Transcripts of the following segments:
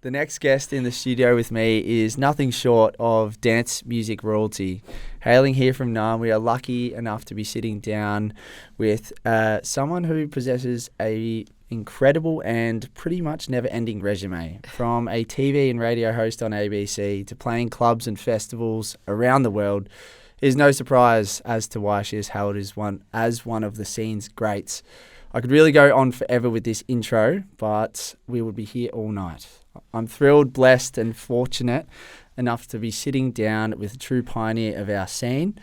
The next guest in the studio with me is nothing short of dance music royalty. Hailing here from Naarm, we are lucky enough to be sitting down with someone who possesses a incredible and pretty much never-ending resume. From a TV and radio host on ABC to playing clubs and festivals around the world, it is no surprise as to why she is hailed as one of the scene's greats. I could really go on forever with this intro, but we would be here all night. I'm thrilled, blessed and fortunate enough to be sitting down with a true pioneer of our scene.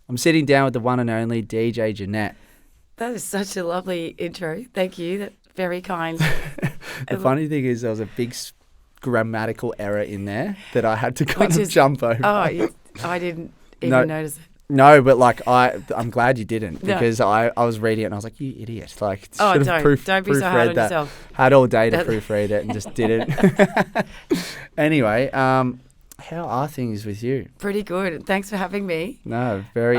I'm sitting down with the one and only DJ JNETT. That is such a lovely intro. Thank you. That's very kind. The funny thing is there was a big grammatical error in there that I had to kind of jump over. Oh, I didn't even notice it. No, but I'm glad you didn't because I was reading it and I was like, you idiot. Don't be so hard on yourself. Had all day to proofread it and just did it. Anyway, how are things with you? Pretty good. Thanks for having me. No, very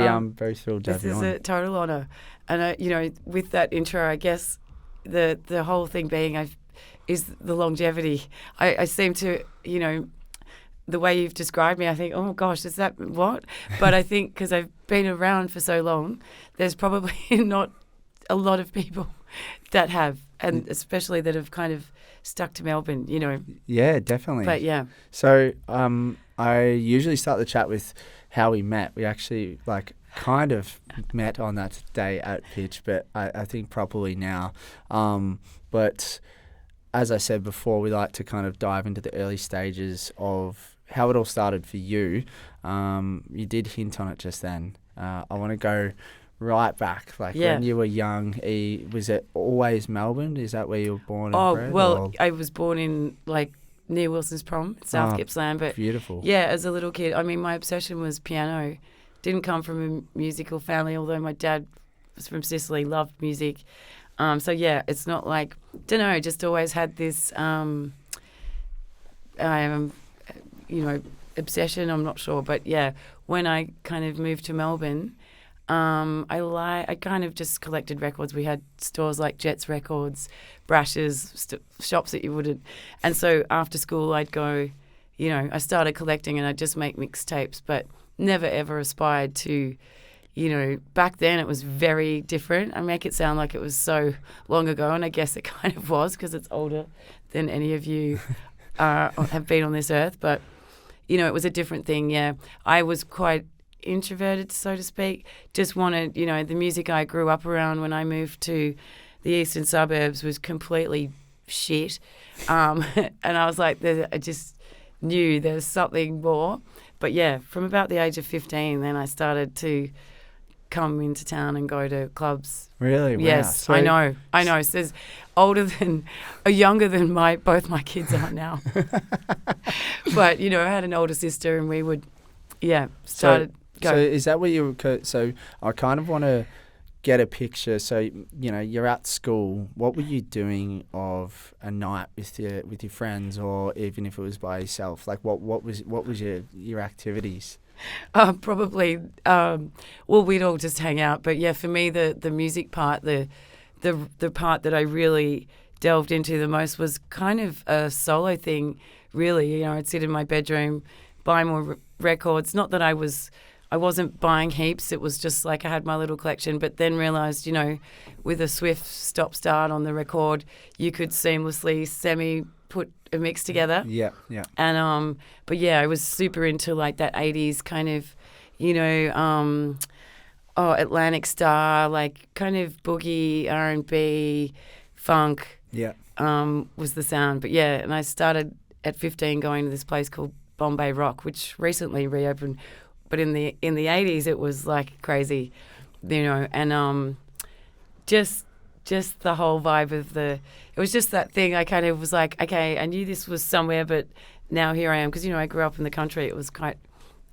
thrilled to have you on. This is a total honour. And, with that intro, I guess the whole thing being is the longevity. I seem to, the way you've described me, I think, oh gosh, is that what? But I think because I've been around for so long, there's probably not a lot of people that have, and especially that have kind of stuck to Melbourne, Yeah, definitely. But yeah. So I usually start the chat with how we met. We actually kind of met on that day at Pitch, but I think properly now. But as I said before, we like to kind of dive into the early stages of how it all started for you. You did hint on it just then. I want to go right back, when you were young. Was it always Melbourne? Is that where you were born and bred? Well, I was born in near Wilson's Prom, South Gippsland. But beautiful. Yeah, as a little kid, my obsession was piano. Didn't come from a musical family, although my dad was from Sicily, loved music. It's not just always had this obsession, I'm not sure. But yeah, when I kind of moved to Melbourne, I kind of just collected records. We had stores like Jets Records, Brash's, shops that you wouldn't. And so after school I'd go, I started collecting and I'd just make mixtapes, but never ever aspired to, back then it was very different. I make it sound like it was so long ago, and I guess it kind of was because it's older than any of you have been on this earth. But, it was a different thing, yeah. I was quite introverted, so to speak. Just wanted, the music I grew up around when I moved to the eastern suburbs was completely shit. And I was like, I just knew there was something more. But yeah, from about the age of 15, then I started to come into town and go to clubs. Really? Wow. Yes, so I know. So there's younger than both my kids are now. But, I had an older sister and we would, started going. So is that what you were, so I kind of want to get a picture. So, you're at school. What were you doing of a night with your friends, or even if it was by yourself? What was your activities? Probably, we'd all just hang out. But yeah, for me, the music part, the part that I really delved into the most was kind of a solo thing, really. I'd sit in my bedroom, buy more records. Not that I wasn't buying heaps. It was just I had my little collection, but then realised, with a swift stop-start on the record, you could seamlessly put a mix together. Yeah, yeah. And, but yeah, I was super into that 80s kind of, Atlantic Star, kind of boogie, R&B, funk. Yeah. Was the sound. But yeah, and I started at 15 going to this place called Bombay Rock, which recently reopened. But in the 80s, it was crazy, and just the whole vibe of it was just that thing. I kind of was okay, I knew this was somewhere, but now here I am, because, I grew up in the country. It was quite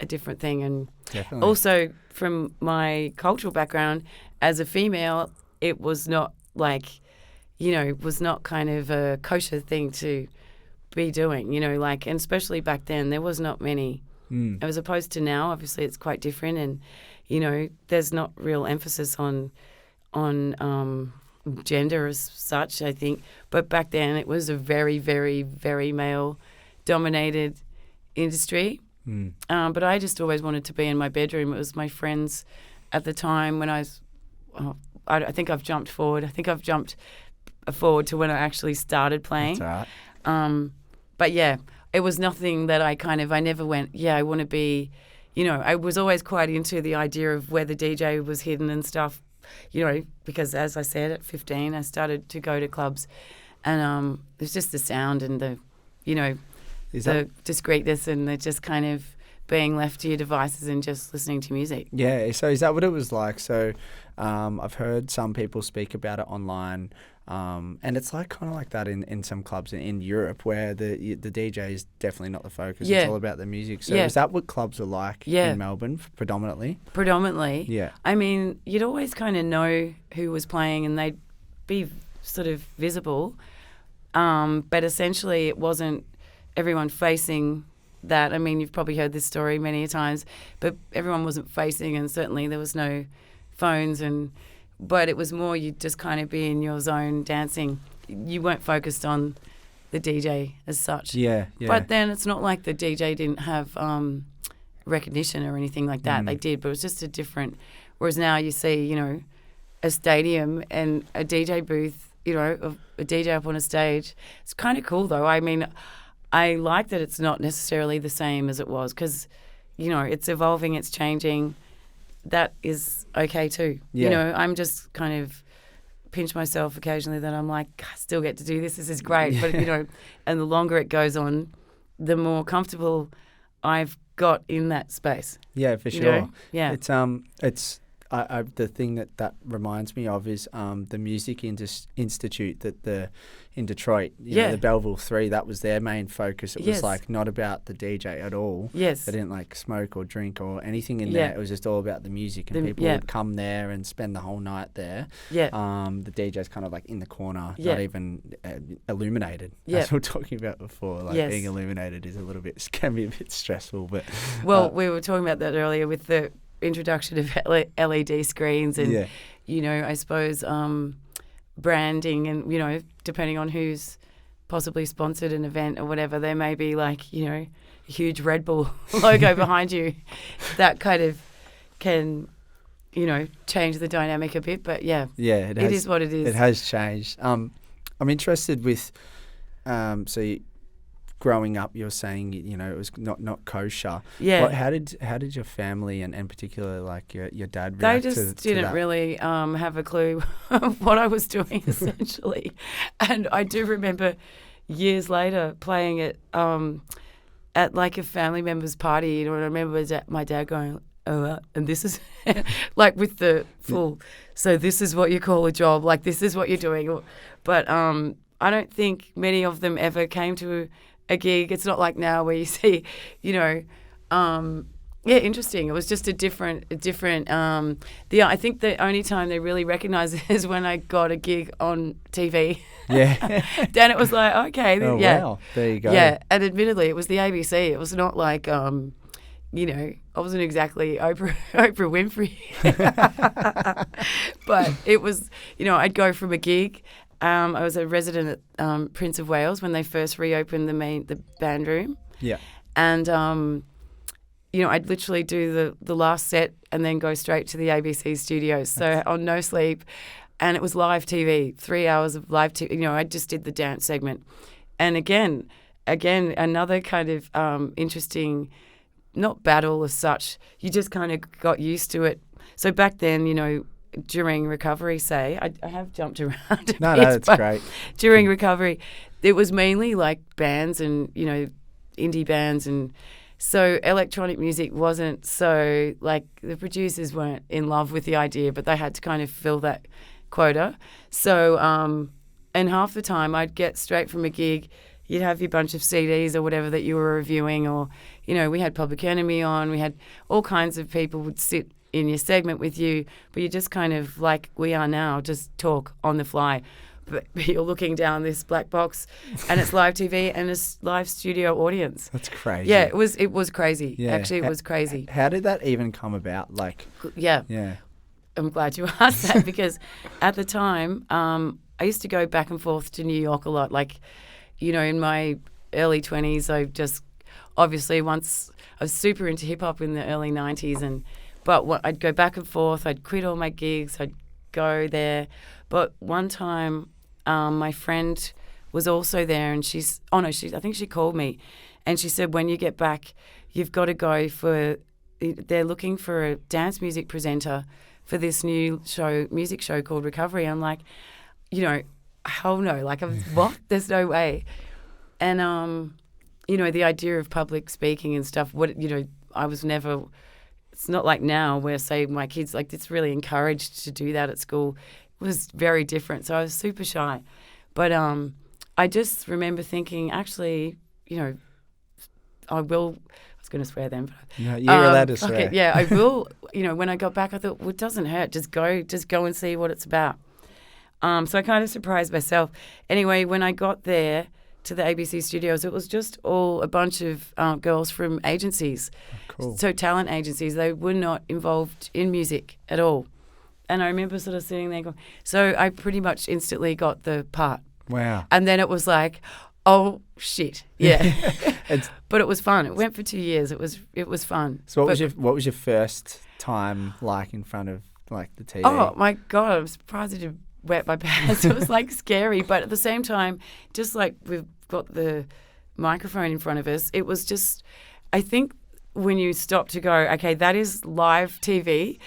a different thing. And definitely. Also from my cultural background as a female, it was not was not kind of a kosher thing to be doing, and especially back then, there was not many. As opposed to now, obviously it's quite different. And, there's not real emphasis on gender as such, I think. But back then it was a very, very, very male-dominated industry. But I just always wanted to be in my bedroom. It was my friends at the time when I was, I think I've jumped forward. I think I've jumped forward to when I actually started playing. That's all right. But yeah, it was nothing that I never went, I want to be, I was always quite into the idea of where the DJ was hidden and stuff, because as I said, at 15, I started to go to clubs and it was just the sound and the, the discreetness and the just kind of being left to your devices and just listening to music. Yeah, so is that what it was like? So I've heard some people speak about it online, and it's like kind of like that in some clubs in Europe where the DJ is definitely not the focus. Yeah. It's all about the music. So is that what clubs are like in Melbourne predominantly? Predominantly. Yeah. I mean, you'd always kind of know who was playing and they'd be sort of visible, but essentially it wasn't everyone facing that. I mean, you've probably heard this story many times, but everyone wasn't facing, and certainly there was no phones, but it was more you'd just kind of be in your zone dancing. You weren't focused on the DJ as such. Yeah. But then it's not like the DJ didn't have recognition or anything like that. They did, but it was just a different. Whereas now you see, a stadium and a DJ booth, a DJ up on a stage. It's kind of cool though. I mean, I like that it's not necessarily the same as it was because, it's evolving, it's changing. That is okay too. Yeah. I'm just kind of pinch myself occasionally that I'm like, I still get to do this. This is great. But, and the longer it goes on, the more comfortable I've got in that space. Yeah, for sure. Yeah. It's the thing that reminds me of is the Music Institute in Detroit. The Belleville 3, that was their main focus. It was like not about the DJ at all. Yes. They didn't like smoke or drink or anything in there. It was just all about the music, and people would come there and spend the whole night there. Yeah. The DJ's kind of like in the corner, Yeah. not even illuminated. Yeah. As we were talking about before, like being illuminated is can be a bit stressful. But we were talking about that earlier with the introduction of LED screens and I suppose branding and depending on who's possibly sponsored an event or whatever, there may be like a huge Red Bull logo behind you that kind of can change the dynamic a bit, but it is what it is. It has changed. I'm interested with growing up, you're saying, it was not kosher. Yeah. How did your family and particularly like your dad react to that? They just didn't really have a clue of what I was doing, essentially. And I do remember years later playing it at like a family member's party, and I remember my dad going, "Oh, and this is," like with the full, so this is what you call a job, like this is what you're doing. But I don't think many of them ever came to a gig. It's not like now where you see, interesting. It was just a different. I think the only time they really recognise it is when I got a gig on TV. Yeah. Then it was like, okay, wow, there you go. Yeah, and admittedly, it was the ABC. It was not like, I wasn't exactly Oprah Winfrey, but it was, I'd go from a gig. I was a resident at Prince of Wales when they first reopened the band room. Yeah. And, I'd literally do the last set and then go straight to the ABC studios. So on No Sleep, and it was live TV, 3 hours of live TV. I just did the dance segment. And again, another kind of interesting, not battle as such, you just kind of got used to it. So back then, during recovery, say, I have jumped around a bit. No, that's great. During recovery, it was mainly like bands and, indie bands. And so electronic music wasn't so, like, the producers weren't in love with the idea, but they had to kind of fill that quota. So, and half the time I'd get straight from a gig, you'd have your bunch of CDs or whatever that you were reviewing, or, we had Public Enemy on, we had all kinds of people would sit in your segment with you, but you just kind of, like we are now, just talk on the fly. but you're looking down this black box, and it's live TV and it's live studio audience. That's crazy. Yeah, it was crazy. Yeah. Actually, it was crazy. How did that even come about? Like, Yeah. I'm glad you asked that because at the time, I used to go back and forth to New York a lot. Like, in my early 20s, I just obviously once I was super into hip hop in the early 90s, but I'd go back and forth. I'd quit all my gigs. I'd go there. But one time, my friend was also there, and I think she called me, and she said, when you get back, you've got to go they're looking for a dance music presenter for this new music show called Recovery. I'm like, hell no, like, what? There's no way. And, the idea of public speaking and stuff, I was never, it's not like now where, say, my kids, like, it's really encouraged to do that at school. It was very different. So I was super shy. But I just remember thinking, actually, I will, I was going to swear then. But, yeah, you're allowed to swear. Okay, yeah, I will. When I got back, I thought, well, it doesn't hurt. Just go and see what it's about. So I kind of surprised myself. Anyway, when I got there to the ABC studios, it was just all a bunch of girls from agencies. Oh, cool. So talent agencies. They were not involved in music at all. And I remember sort of sitting there going, so I pretty much instantly got the part. Wow. And then it was like, oh, shit. Yeah. But it was fun. It went for 2 years. It was fun. So what was your first time like in front of like the TV? Oh, my God. I'm surprised I didn't wet my pants. It was like scary. But at the same time, just like we've got the microphone in front of us, it was just, I think when you stop to go, okay, that is live TV,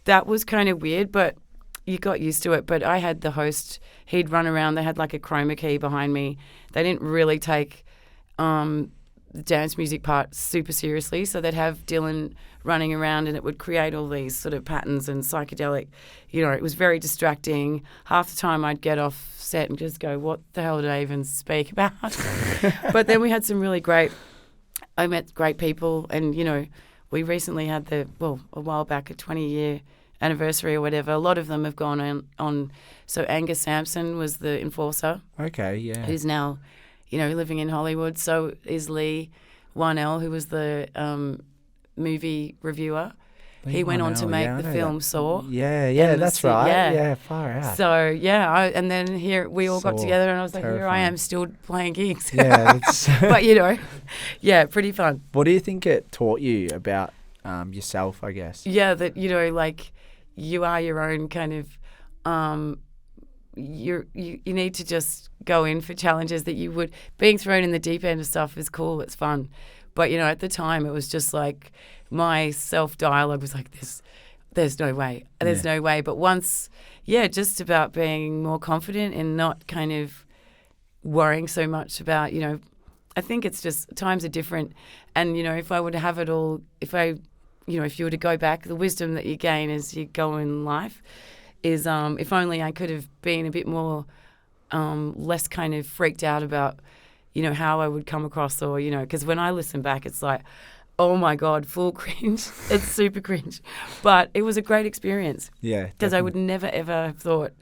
that was kind of weird, but you got used to it. But I had the host, he'd run around, they had like a chroma key behind me. They didn't really take the dance music part super seriously, so they'd have Dylan running around and it would create all these sort of patterns and psychedelic, it was very distracting. Half the time I'd get off set and just go, what the hell did I even speak about? But then we had I met great people, and, we recently had a while back, a 20-year anniversary or whatever. A lot of them have gone on. So Angus Sampson was the enforcer. Okay, yeah. Who's now, living in Hollywood. So is Lee Whannell, who was the movie reviewer. He went on to make the film Saw. Yeah, that's right. Yeah, far out. So, and then here we all got together, and I was like, terrifying. Here I am still playing gigs. Yeah. But, pretty fun. What do you think it taught you about yourself, I guess? Yeah, that, like, you are your own kind of, you need to just go in for challenges that you would, being thrown in the deep end of stuff is cool, it's fun. But, at the time it was just like my self-dialogue was like, there's no way. There's no way. But once, just about being more confident and not kind of worrying so much about, I think it's just times are different. And, if I were to have it all, if you were to go back, the wisdom that you gain as you go in life is if only I could have been a bit more less kind of freaked out about, how I would come across, or, because when I listen back, it's like, oh my God, full cringe. It's super cringe. But it was a great experience. Yeah. Because I would never, ever have thought,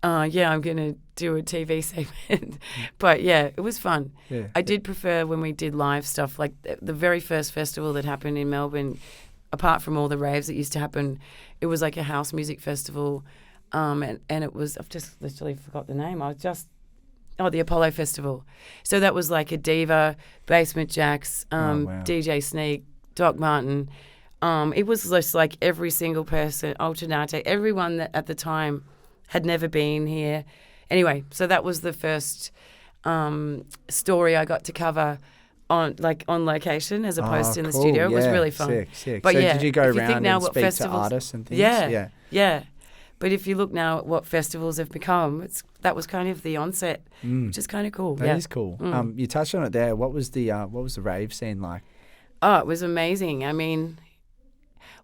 I'm going to do a TV segment. But it was fun. Yeah. I did prefer when we did live stuff, like the very first festival that happened in Melbourne, apart from all the raves that used to happen, it was like a house music festival. And it was, I've just literally forgot the name. The Apollo Festival. So that was like a Diva, Basement Jaxx, DJ Sneak, Doc Martin. It was just like every single person, Alternate, everyone that at the time had never been here. Anyway, so that was the first story I got to cover on location as opposed to in the studio. It was really fun. Sick. But so did you go around and speak to artists and things? Yeah. But if you look now at what festivals have become, that was kind of the onset, which is kind of cool. That is cool. You touched on it there. What was the rave scene like? Oh, it was amazing. I mean,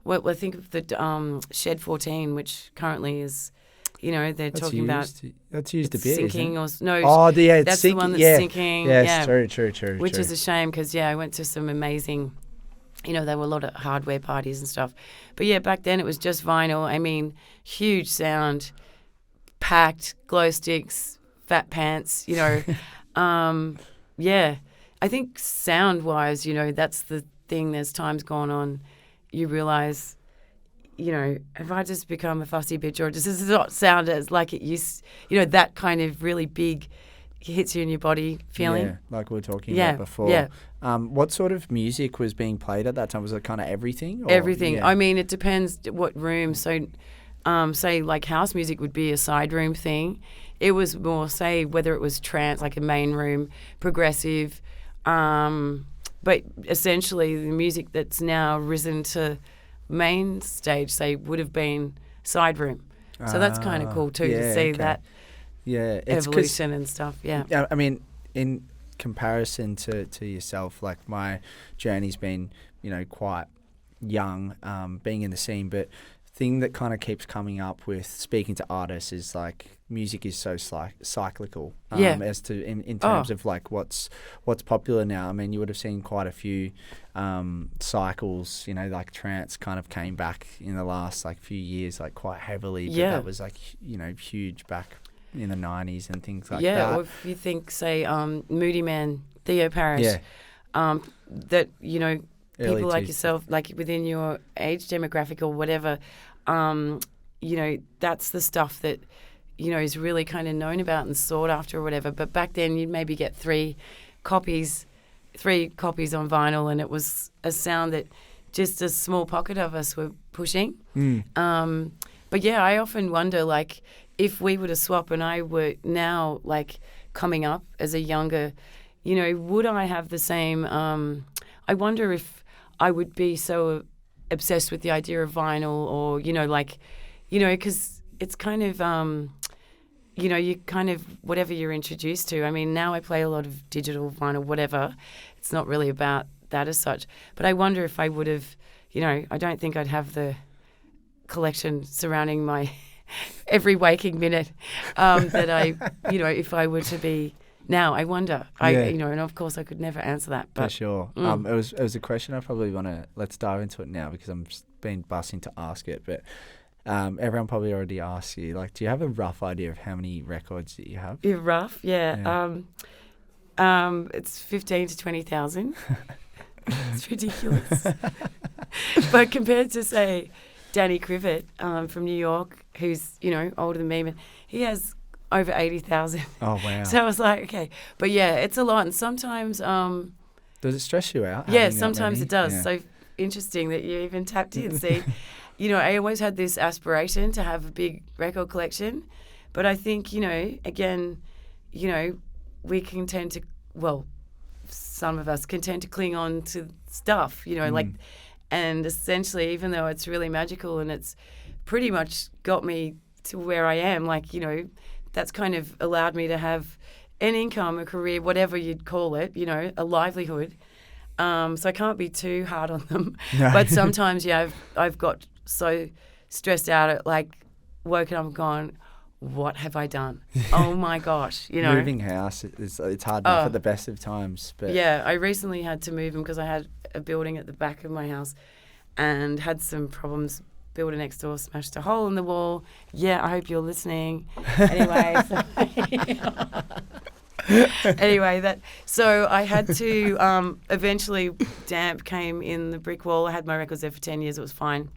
I think of the Shed 14, which currently is, they're talking about that's used a bit, sinking or no. Oh, that's the one that's sinking. Yes, true. Which is a shame because I went to some amazing. There were a lot of hardware parties and stuff. But, back then it was just vinyl. I mean, huge sound, packed, glow sticks, fat pants, you know. Yeah. I think sound-wise, you know, that's the thing. There's times gone on, you realise, you know, have I just become a fussy bitch, or does this not sound as like it used, you know, that kind of really big hits you in your body feeling? Yeah, like we were talking about before. Yeah. What sort of music was being played at that time? Was it kind of everything? Or? Everything. Yeah. I mean, it depends what room. So, say like house music would be a side room thing. It was more, say, whether it was trance, like a main room, progressive. But essentially the music that's now risen to main stage, say, would have been side room. So that's kind of cool too, to see that evolution and stuff. Yeah. I mean, in comparison to yourself, like my journey's been, you know, quite young, being in the scene, but thing that kind of keeps coming up with speaking to artists is like music is so cyclical as to in terms of like what's popular now. I mean, you would have seen quite a few cycles, you know, like trance kind of came back in the last like few years like quite heavily, but that was like, you know, huge back in the 90s and things like that. Yeah, or if you think, say, Moody Man, Theo Parrish, that, you know, people like yourself, like within your age demographic or whatever, you know, that's the stuff that, you know, is really kind of known about and sought after or whatever. But back then you'd maybe get three copies on vinyl, and it was a sound that just a small pocket of us were pushing. But yeah, I often wonder, like, if we were to swap and I were now, like, coming up as a younger, you know, would I have the same... I wonder if I would be so obsessed with the idea of vinyl, or, you know, like, you know, because it's kind of, you know, you kind of, whatever you're introduced to. I mean, now I play a lot of digital vinyl, whatever. It's not really about that as such. But I wonder if I would have, you know, I don't think I'd have the collection surrounding my every waking minute that I, you know, if I were to be... Now, I wonder. You know, and of course I could never answer that. But, for sure. It was a question I probably want to... Let's dive into it now because I'm just been bussing to ask it. But everyone probably already asked you, like, do you have a rough idea of how many records that you have? Yeah, rough, yeah. It's 15 to 20,000. It's ridiculous. But compared to, say, Danny Crivet from New York, who's, you know, older than me, but he has... over 80,000. Oh, wow. So I was like, okay. But yeah, it's a lot. And sometimes... does it stress you out? Yeah, sometimes it does. Yeah. So interesting that you even tapped in. See, you know, I always had this aspiration to have a big record collection. But I think, you know, again, you know, we can tend to... Well, some of us can tend to cling on to stuff, you know, like... And essentially, even though it's really magical and it's pretty much got me to where I am, like, you know... That's kind of allowed me to have an income, a career, whatever you'd call it, you know, a livelihood. So I can't be too hard on them. No. But sometimes, yeah, I've got so stressed out at, like, woken up and gone, what have I done? Oh, my gosh, you know. Moving house, it's hard enough at the best of times. But yeah, I recently had to move them because I had a building at the back of my house and had some problems. Builder next door smashed a hole in the wall. Yeah, I hope you're listening. Anyway, so I had to eventually damp came in the brick wall. I had my records there for 10 years. It was fine.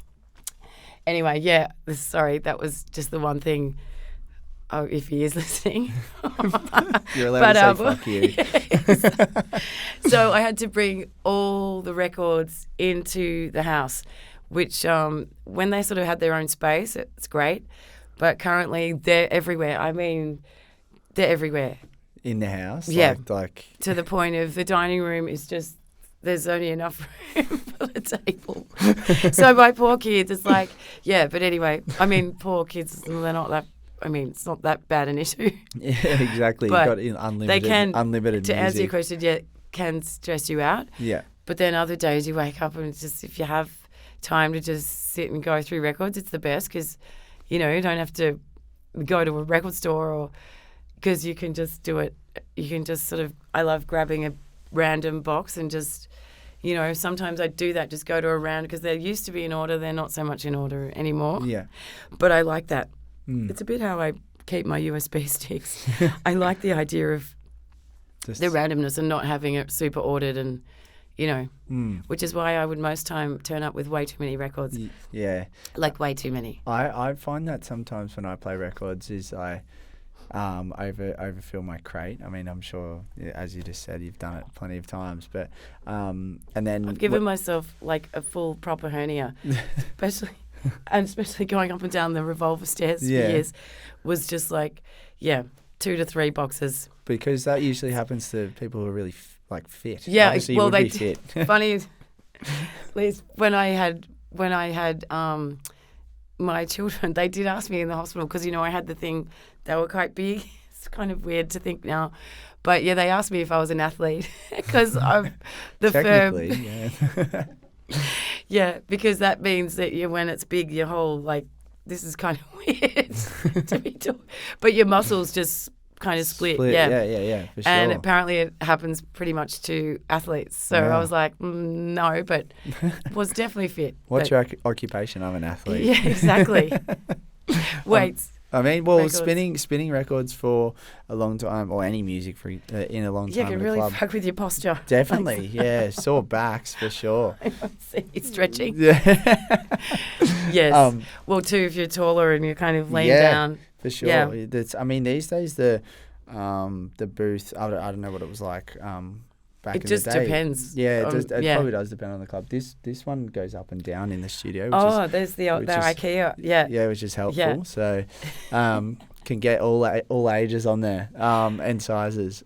Anyway, yeah, sorry, that was just the one thing. Oh, if he is listening. You're allowed to say fuck you. Yes. So I had to bring all the records into the house, which when they sort of had their own space, it's great. But currently they're everywhere. I mean, they're everywhere. In the house? Yeah. Like to the point of the dining room is just, there's only enough room for the table. So my poor kids, it's like, yeah, but anyway, I mean, poor kids, they're not that, I mean, it's not that bad an issue. Yeah, exactly. But you've got unlimited to music. answer your question, yeah, can stress you out. Yeah. But then other days you wake up and it's just, if you have time to just sit and go through records, it's the best because, you know, you don't have to go to a record store or because you can just do it. You can just sort of, I love grabbing a random box and just, you know, sometimes I do that, just go to a round because they used to be in order. They're not so much in order anymore. Yeah. But I like that. It's a bit how I keep my USB sticks. I like the idea of the randomness and not having it super ordered and, which is why I would most time turn up with way too many records. Yeah. Like way too many. I find that sometimes when I play records is I overfill my crate. I mean, I'm sure, as you just said, you've done it plenty of times, but and then I've given myself like a full proper hernia, especially going up and down the revolver stairs for years, was just like 2 to 3 boxes. Because that usually happens to people who are really fit. Yeah, obviously well, you would be fit. Funny, Liz, when I had my children, they did ask me in the hospital because I had the thing. They were quite big. It's kind of weird to think now, but yeah, they asked me if I was an athlete because I'm the Technically, firm. Yeah, because that means that when it's big, your whole this is kind of weird to be doing, but your muscles just kind of split. Yeah, for sure. And apparently it happens pretty much to athletes. So I was like, no, but was definitely fit. What's your occupation? I'm an athlete. Yeah, exactly. Weights. I mean, well, records. spinning records for a long time, or any music for in a long time. Yeah, it can really fuck with your posture. Definitely, yeah, sore backs for sure. It's stretching. Yeah. Yes. Well, too, if you're taller and you're kind of laying down. For sure. Yeah. I mean, these days the booth. I don't know what it was like. Back in the day. It just depends. Yeah, it probably does depend on the club. This one goes up and down in the studio. There's the IKEA. Yeah. Yeah, which is helpful. Yeah. So, can get all ages on there and sizes.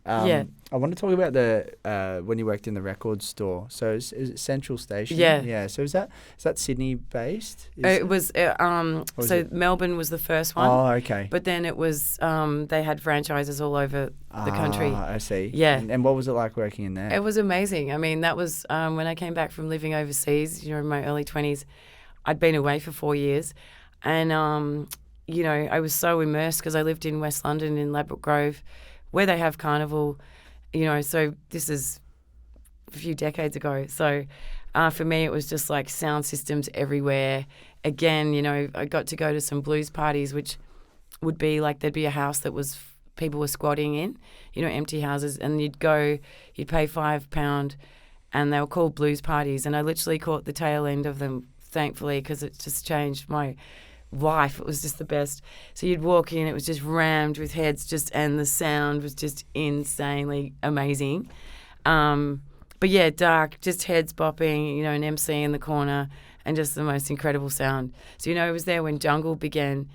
I want to talk about the when you worked in the record store. So is it Central Station? Yeah. Yeah. So is that Sydney based? It was Melbourne was the first one. Oh, okay. But then it was they had franchises all over the country. I see. Yeah. And what was it like working in there? It was amazing. I mean, that was when I came back from living overseas, in my early 20s. I'd been away for 4 years. And, I was so immersed because I lived in West London in Ladbroke Grove where they have carnival, so this is a few decades ago. So for me, it was just like sound systems everywhere. Again, I got to go to some blues parties, which would be like there'd be a house that was people were squatting in, empty houses, and you'd pay £5 and they were called blues parties. And I literally caught the tail end of them, thankfully, because it just changed my life. It was just the best. So you'd walk in, it was just rammed with heads, and the sound was just insanely amazing. But yeah, dark, just heads bopping, an MC in the corner, and just the most incredible sound. So I was there when Jungle began,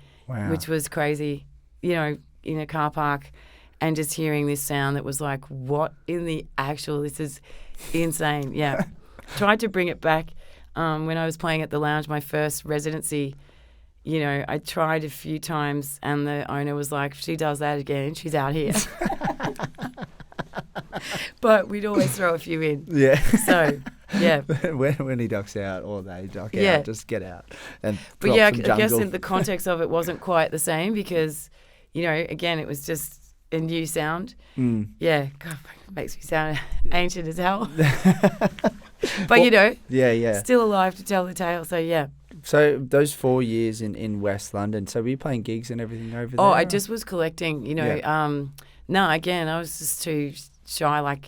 which was crazy. In a car park, and just hearing this sound that was like, what in the actual? This is insane. Yeah, tried to bring it back when I was playing at the Lounge, my first residency. I tried a few times and the owner was like, if she does that again, she's out here. But we'd always throw a few in. Yeah. So, yeah. when he ducks out or they duck out, just get out. And but yeah, I guess in the context of it wasn't quite the same because, again, it was just a new sound. Yeah. God, it makes me sound ancient as hell. But, still alive to tell the tale. So, yeah. So those 4 years in West London, so were you playing gigs and everything over there? Oh, I just was collecting, No, again, I was just too shy.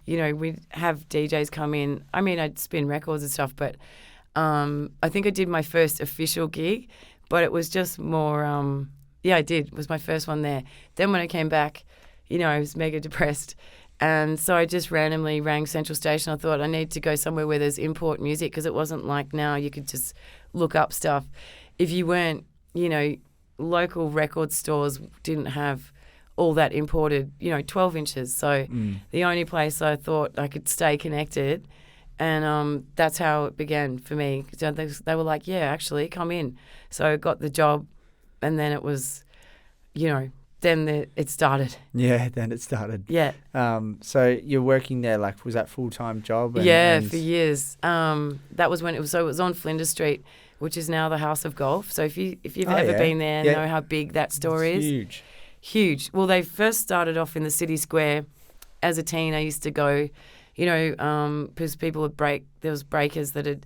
We'd have DJs come in. I mean, I'd spin records and stuff, but I think I did my first official gig, but it was just more, I did. It was my first one there. Then when I came back, I was mega depressed. And so I just randomly rang Central Station. I thought I need to go somewhere where there's import music because it wasn't like now you could just look up stuff. If you weren't, local record stores didn't have all that imported, 12 inches. So the only place I thought I could stay connected, and that's how it began for me. So they were like, yeah, actually, come in. So I got the job, and then it was, then it started. Yeah, then it started. Yeah. So you're working there, was that full-time job? For years. That was when it was on Flinders Street, which is now the House of Golf. So if you've ever been there, know how big that store is. Huge. Huge. Well, they first started off in the city square. As a teen, I used to go, because people would there was breakers that had,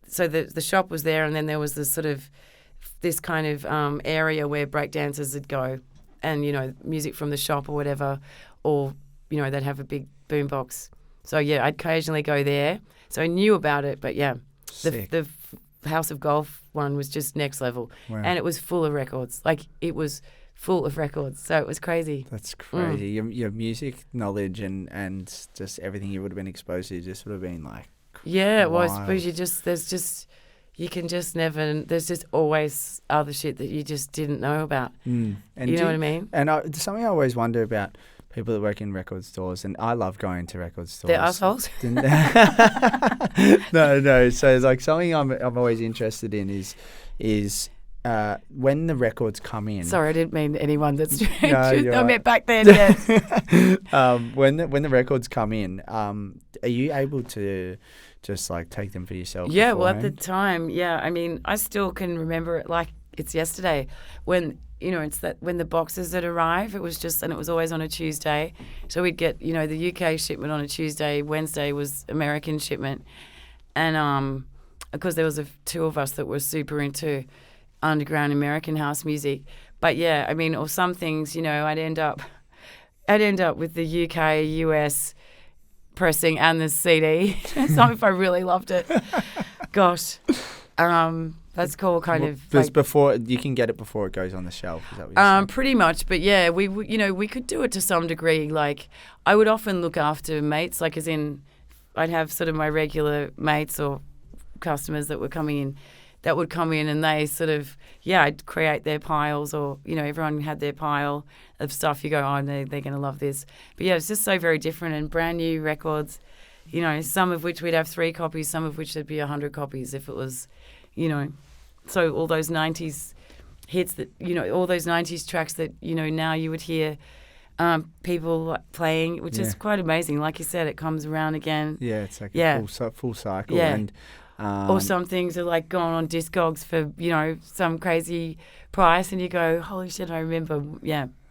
so the shop was there, and then there was this kind of area where breakdancers would go. and, you know, music from the shop or whatever, or, you know, they'd have a big boombox. So, yeah, I'd occasionally go there. So I knew about it, but, yeah, the House of Golf one was just next level. Wow. And it was full of records. Like, it was full of records. So it was crazy. That's crazy. Your music knowledge and just everything you would have been exposed to just would have been like yeah, well, I wild. suppose you can just never, there's just always other shit that you just didn't know about. And you know what I mean? And something I always wonder about people that work in record stores, and I love going to record stores. They're assholes? No. So it's like something I'm always interested in is when the records come in. Sorry, I didn't mean anyone that's strange. No, I meant back then, yes. When the records come in, are you able to just like take them for yourself? Yeah, well, at the beforehand? time, yeah. I mean, I still can remember it like it's yesterday when, you know, it's that when the boxes that arrive, it was just, and it was always on a Tuesday. So we'd get, you know, the UK shipment on a Tuesday, Wednesday was American shipment. And because there was two of us that were super into underground American house music. But yeah, I mean, or some things, you know, I'd end up with the UK, US pressing and the CD. Some if I really loved it. Gosh. That's cool, kind of. Like, before you can get it before it goes on the shelf. Is that what you're saying? Pretty much, but yeah, we could do it to some degree. Like, I would often look after mates, like as in, I'd have sort of my regular mates or customers that would come in, and they sort of, yeah, I'd create their piles, or, you know, everyone had their pile of stuff. You go, oh, they're going to love this. But yeah, it's just so very different, and brand new records, you know, some of which we'd have 3 copies, some of which there'd be 100 copies if it was, you know. So all those 90s hits that, you know, all those 90s tracks that, you know, now you would hear people playing, which is quite amazing. Like you said, it comes around again. Yeah, it's like a full cycle. Yeah. And, or some things are like going on Discogs for, you know, some crazy price, and you go, holy shit, I remember,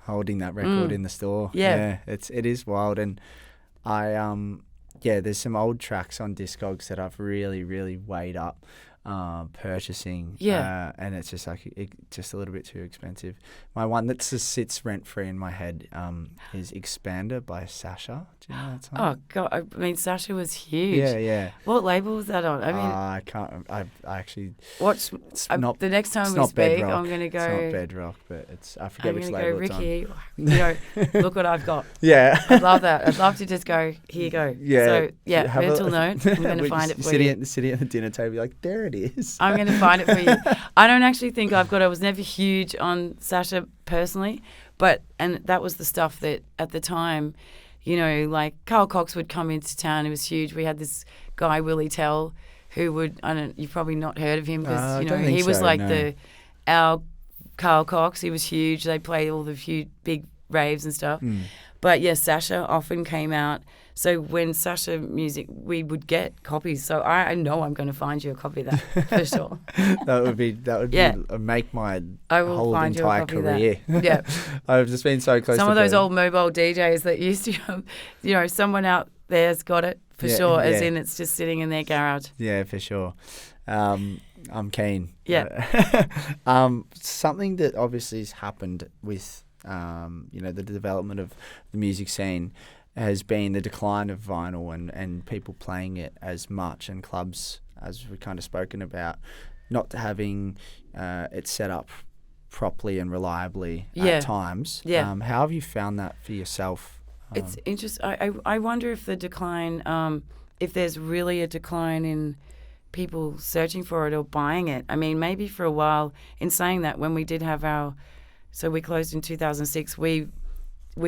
holding that record in the store. Yeah. It is wild. And there's some old tracks on Discogs that I've really, really weighed up purchasing. Yeah. And it's just like just a little bit too expensive. My one that just sits rent free in my head is Expander by Sasha. Do you know that song? Oh God, I mean, Sasha was huge. Yeah. What label was that on? I mean, I can't. I actually. It's not the next time it's we not speak. Bedrock. I'm gonna go. It's not Bedrock, but it's. I forget which label go, it's on. Ricky, you know, look what I've got. Yeah. I'd love that. I'd love to just go, here you go. Yeah. So yeah, mental note. I'm gonna find it for you. Sitting at the dinner table, like, there it is. I'm going to find it for you. I don't actually think I was never huge on Sasha personally, and that was the stuff that at the time, you know, like Carl Cox would come into town. He was huge. We had this guy, Willie Tell, who you've probably not heard of him because, you know, he was like our Carl Cox. He was huge. They played all the few big raves and stuff. But yeah, Sasha often came out. So when Sasha music, we would get copies. So I know I'm going to find you a copy of that for sure. that would make my whole entire career. Yeah, I've just been so close. Some of those old mobile DJs that used to, you know, someone out there's got it for sure. As in, it's just sitting in their garage. Yeah, for sure. I'm keen. Yeah. Something that obviously has happened with you know, the development of the music scene has been the decline of vinyl and people playing it as much, and clubs, as we've kind of spoken about, not having it set up properly and reliably at times. Yeah. How have you found that for yourself? It's interesting. I wonder if the decline, if there's really a decline in people searching for it or buying it. I mean, maybe for a while, in saying that, when we did have so we closed in 2006, we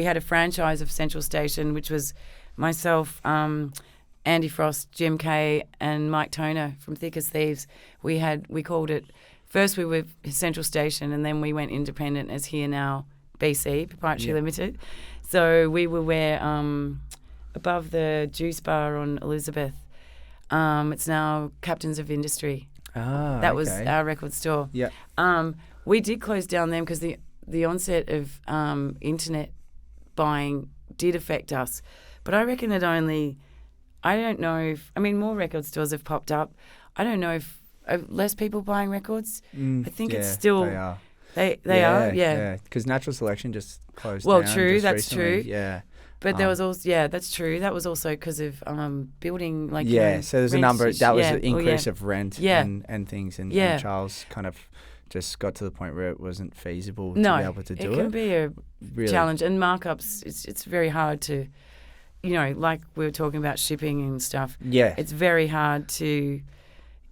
had a franchise of Central Station, which was myself, Andy Frost, Jim Kay, and Mike Toner from Thick as Thieves. We called it, first we were Central Station, and then we went independent as Here Now BC, Proprietary Limited. So we were where, above the juice bar on Elizabeth. It's now Captains of Industry. That was our record store. Yeah. We did close down them because the onset of internet buying did affect us. But I reckon I don't know if, I mean, more record stores have popped up. I don't know if less people buying records. I think it's still, They are, yeah. Because Natural Selection just closed Well, down. true, just that's recently. true. Yeah. But there was also, that's true. That was also because of building, like, so there's a rent number. That was yeah, an increase of rent Yeah. and things. And Charles kind of just got to the point where it wasn't feasible to be able to do it. It can be a really challenge. And markups, it's very hard to, like we were talking about shipping and stuff. Yeah. It's very hard to,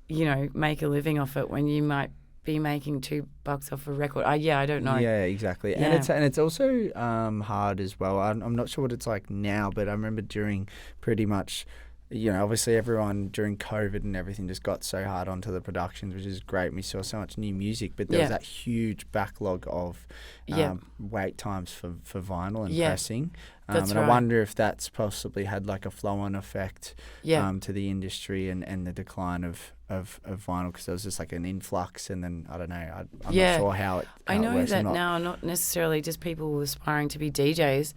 make a living off it when you might be making $2 off a record. I don't know. Yeah, exactly. Yeah. And it's also hard as well. I'm not sure what it's like now, but I remember during pretty much, obviously everyone during COVID and everything just got so hard onto the productions, which is great. We saw so much new music, but there was that huge backlog of wait times for vinyl and pressing. That's and right. I wonder if that's possibly had like a flow-on effect to the industry and the decline of vinyl, because there was just like an influx, and then I don't know. I'm not sure how it. I know works. that now, not necessarily just people aspiring to be DJs.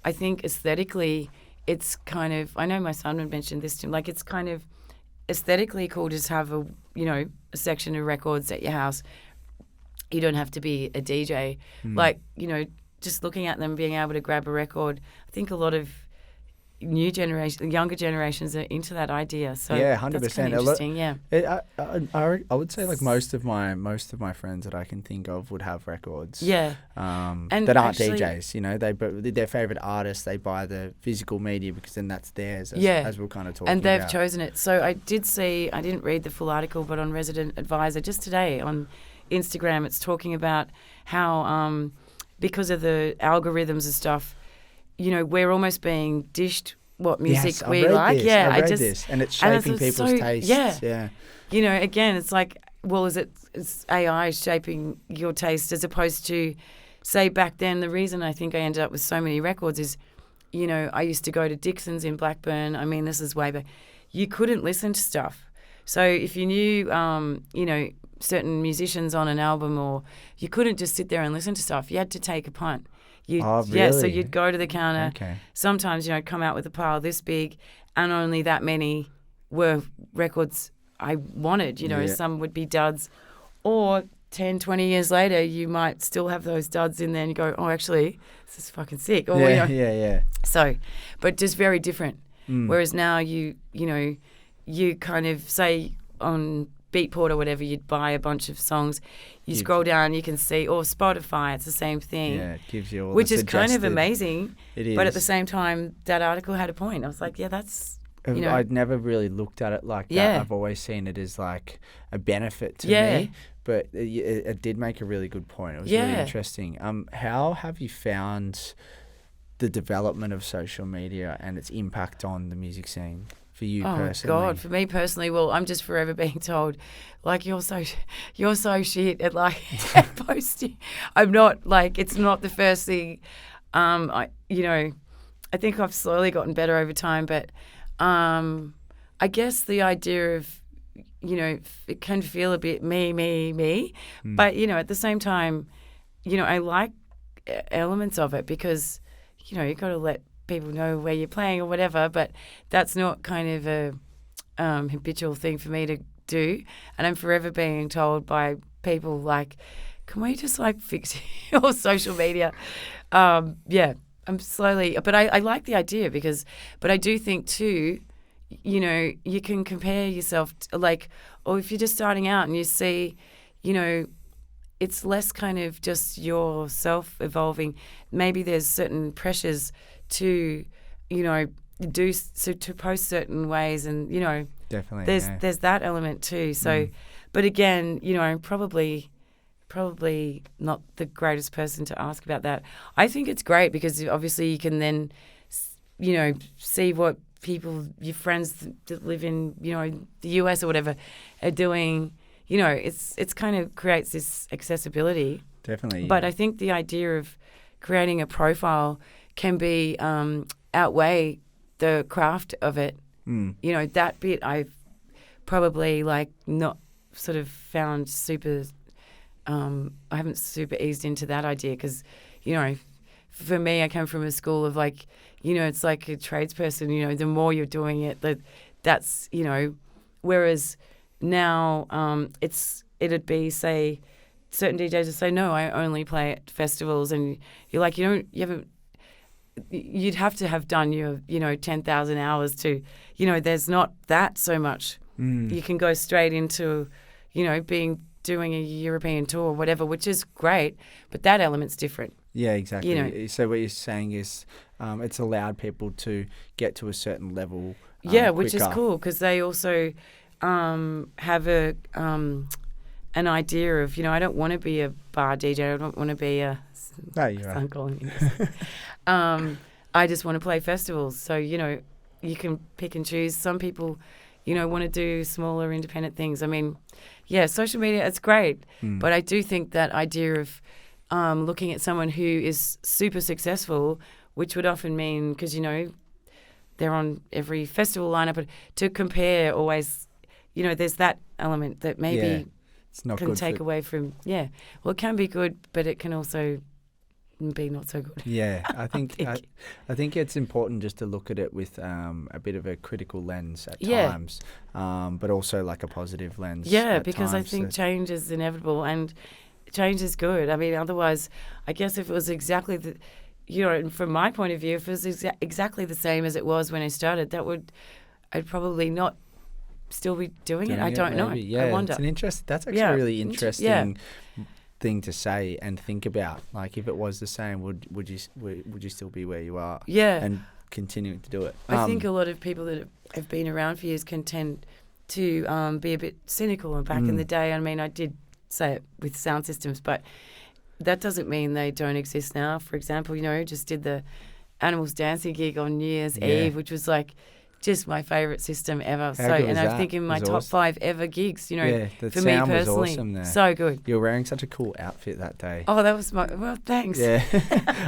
I think aesthetically, it's kind of. I know my son had mentioned this to him. Like, it's kind of aesthetically cool to just have a section of records at your house. You don't have to be a DJ. Like, just looking at them, being able to grab a record. I think a lot of younger generations are into that idea. So 100%. That's kind of interesting. I would say like most of my friends that I can think of would have records. Yeah. And that aren't DJs. Their favorite artists, they buy the physical media because then that's theirs. As we're kind of talking about. And they've chosen it. So I didn't read the full article, but on Resident Advisor just today on Instagram, it's talking about how because of the algorithms and stuff, we're almost being dished what music we like. This. Yeah, I read this, and it's shaping people's tastes. Yeah. Again, it's like, well, it's AI shaping your taste as opposed to, say, back then. The reason I think I ended up with so many records is, I used to go to Dixon's in Blackburn. I mean, this is way back. You couldn't listen to stuff. So if you knew, certain musicians on an album, or you couldn't just sit there and listen to stuff. You had to take a punt. Really? Yeah, so you'd go to the counter. Okay. Sometimes, come out with a pile this big, and only that many were records I wanted. Some would be duds. Or 10, 20 years later, you might still have those duds in there and you go, oh, actually, this is fucking sick. Or, yeah. So, but just very different. Whereas now you kind of, say, on Beatport or whatever, you'd buy a bunch of songs. You scroll down, you can see, or Spotify, it's the same thing. Yeah, it gives you all which the is kind of amazing. It is. But at the same time, that article had a point. I was like, yeah, that's, I'd never really looked at it like that. Yeah. I've always seen it as like a benefit to me. But it did make a really good point. It was really interesting. How have you found the development of social media and its impact on the music scene? For you personally? Oh God, for me personally, well, I'm just forever being told, like, you're so shit at like posting. I'm not, like, it's not the first thing. I think I've slowly gotten better over time, but I guess the idea of, it can feel a bit me, but at the same time, I like elements of it because, you got to let people know where you're playing or whatever, but that's not kind of a habitual thing for me to do. And I'm forever being told by people like, can we just like fix your social media? I'm slowly, but I like the idea but I do think too, you can compare yourself or if you're just starting out and you see, it's less kind of just yourself evolving. Maybe there's certain pressures to, to post certain ways, and definitely there's that element too. So, but again, I'm probably not the greatest person to ask about that. I think it's great because obviously you can then, see what people, your friends that live in, the US or whatever, are doing. It's kind of creates this accessibility. Definitely. But I think the idea of creating a profile can be outweigh the craft of it. That bit I've probably not sort of found super. I haven't super eased into that idea because, for me, I come from a school of it's like a tradesperson. The more you're doing it, that's whereas now it'd be, say, certain DJs will say, no, I only play at festivals, and you're like, you'd have to have done your 10,000 hours to, there's not that so much. You can go straight into, doing a European tour or whatever, which is great, but that element's different. Yeah, exactly. So what you're saying is it's allowed people to get to a certain level which is cool, because they also have an idea of, I don't want to be a bar DJ. I don't want to be a... No, you're right. I'm calling me. I just want to play festivals. So, you can pick and choose. Some people, want to do smaller independent things. I mean, yeah, social media, it's great. But I do think that idea of looking at someone who is super successful, which would often mean, because, they're on every festival lineup, but to compare always, there's that element that maybe it's not can good take away from, well, it can be good, but it can also be not so good. Yeah, I think it's important just to look at it with a bit of a critical lens at times, but also like a positive lens. Yeah, because I think change is inevitable and change is good. I mean, otherwise, I guess if it was exactly the, from my point of view, if it was exactly the same as it was when I started, I'd probably not still be doing it. I don't know. Yeah, I wonder. That's actually a really interesting thing to say and think about. Like, if it was the same, would you still be where you are? Yeah, and continuing to do it. I think a lot of people that have been around for years can tend to be a bit cynical. And back in the day, I mean, I did say it with sound systems, but that doesn't mean they don't exist now. For example, just did the Animals Dancing gig on New Year's Eve, which was like just my favourite system ever. I think in my top 5 ever gigs, for me personally, was awesome there. So good. You were wearing such a cool outfit that day. Oh, that was thanks. Yeah.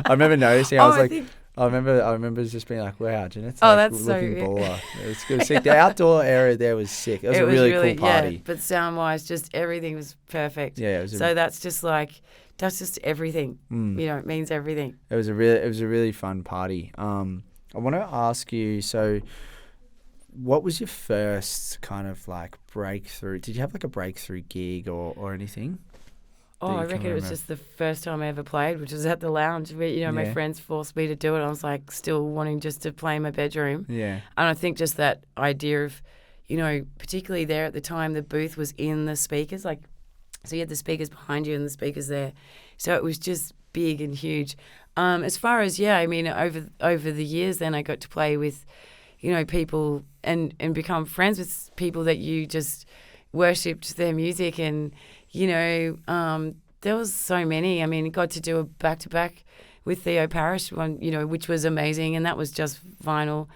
I remember noticing, I remember just being like, wow, Jeanette's that's looking baller. It was sick. The outdoor area there was sick. It was a really cool party. Yeah, but sound-wise, just everything was perfect. Yeah, that's just everything. It means everything. It was a really fun party. I want to ask you, so what was your first kind of like breakthrough? Did you have like a breakthrough gig or anything? Oh, I reckon it was just the first time I ever played, which was at the lounge where, my friends forced me to do it. I was like still wanting just to play in my bedroom. Yeah. And I think just that idea of, particularly there at the time, the booth was in the speakers. Like, so you had the speakers behind you and the speakers there. So it was just big and huge. As far as, I mean, over the years then I got to play with, people and become friends with people that you just worshipped their music. And, there was so many. I mean, got to do a back-to-back with Theo Parrish one, which was amazing. And that was just vinyl.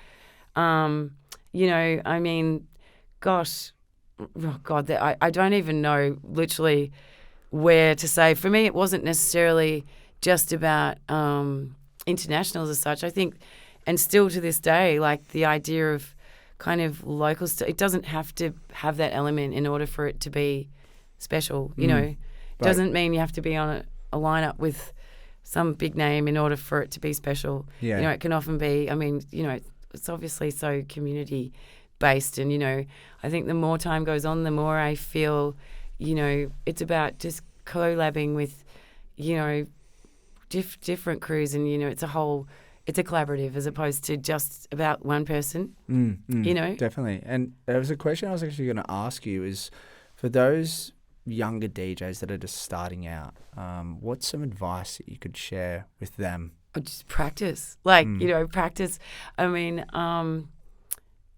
I mean, gosh, oh God, I don't even know literally where to say. For me, it wasn't necessarily just about internationals as such. I think, and still to this day, like the idea of kind of local stuff, it doesn't have to have that element in order for it to be special, Doesn't mean you have to be on a lineup with some big name in order for it to be special. Yeah. It can often be, I mean, it's obviously so community based, and I think the more time goes on, the more I feel it's about just collabing with different crews, and it's a collaborative as opposed to just about one person. Definitely. And there was a question I was actually going to ask you is, for those younger DJs that are just starting out, what's some advice that you could share with them? Just practice, practice. I mean, and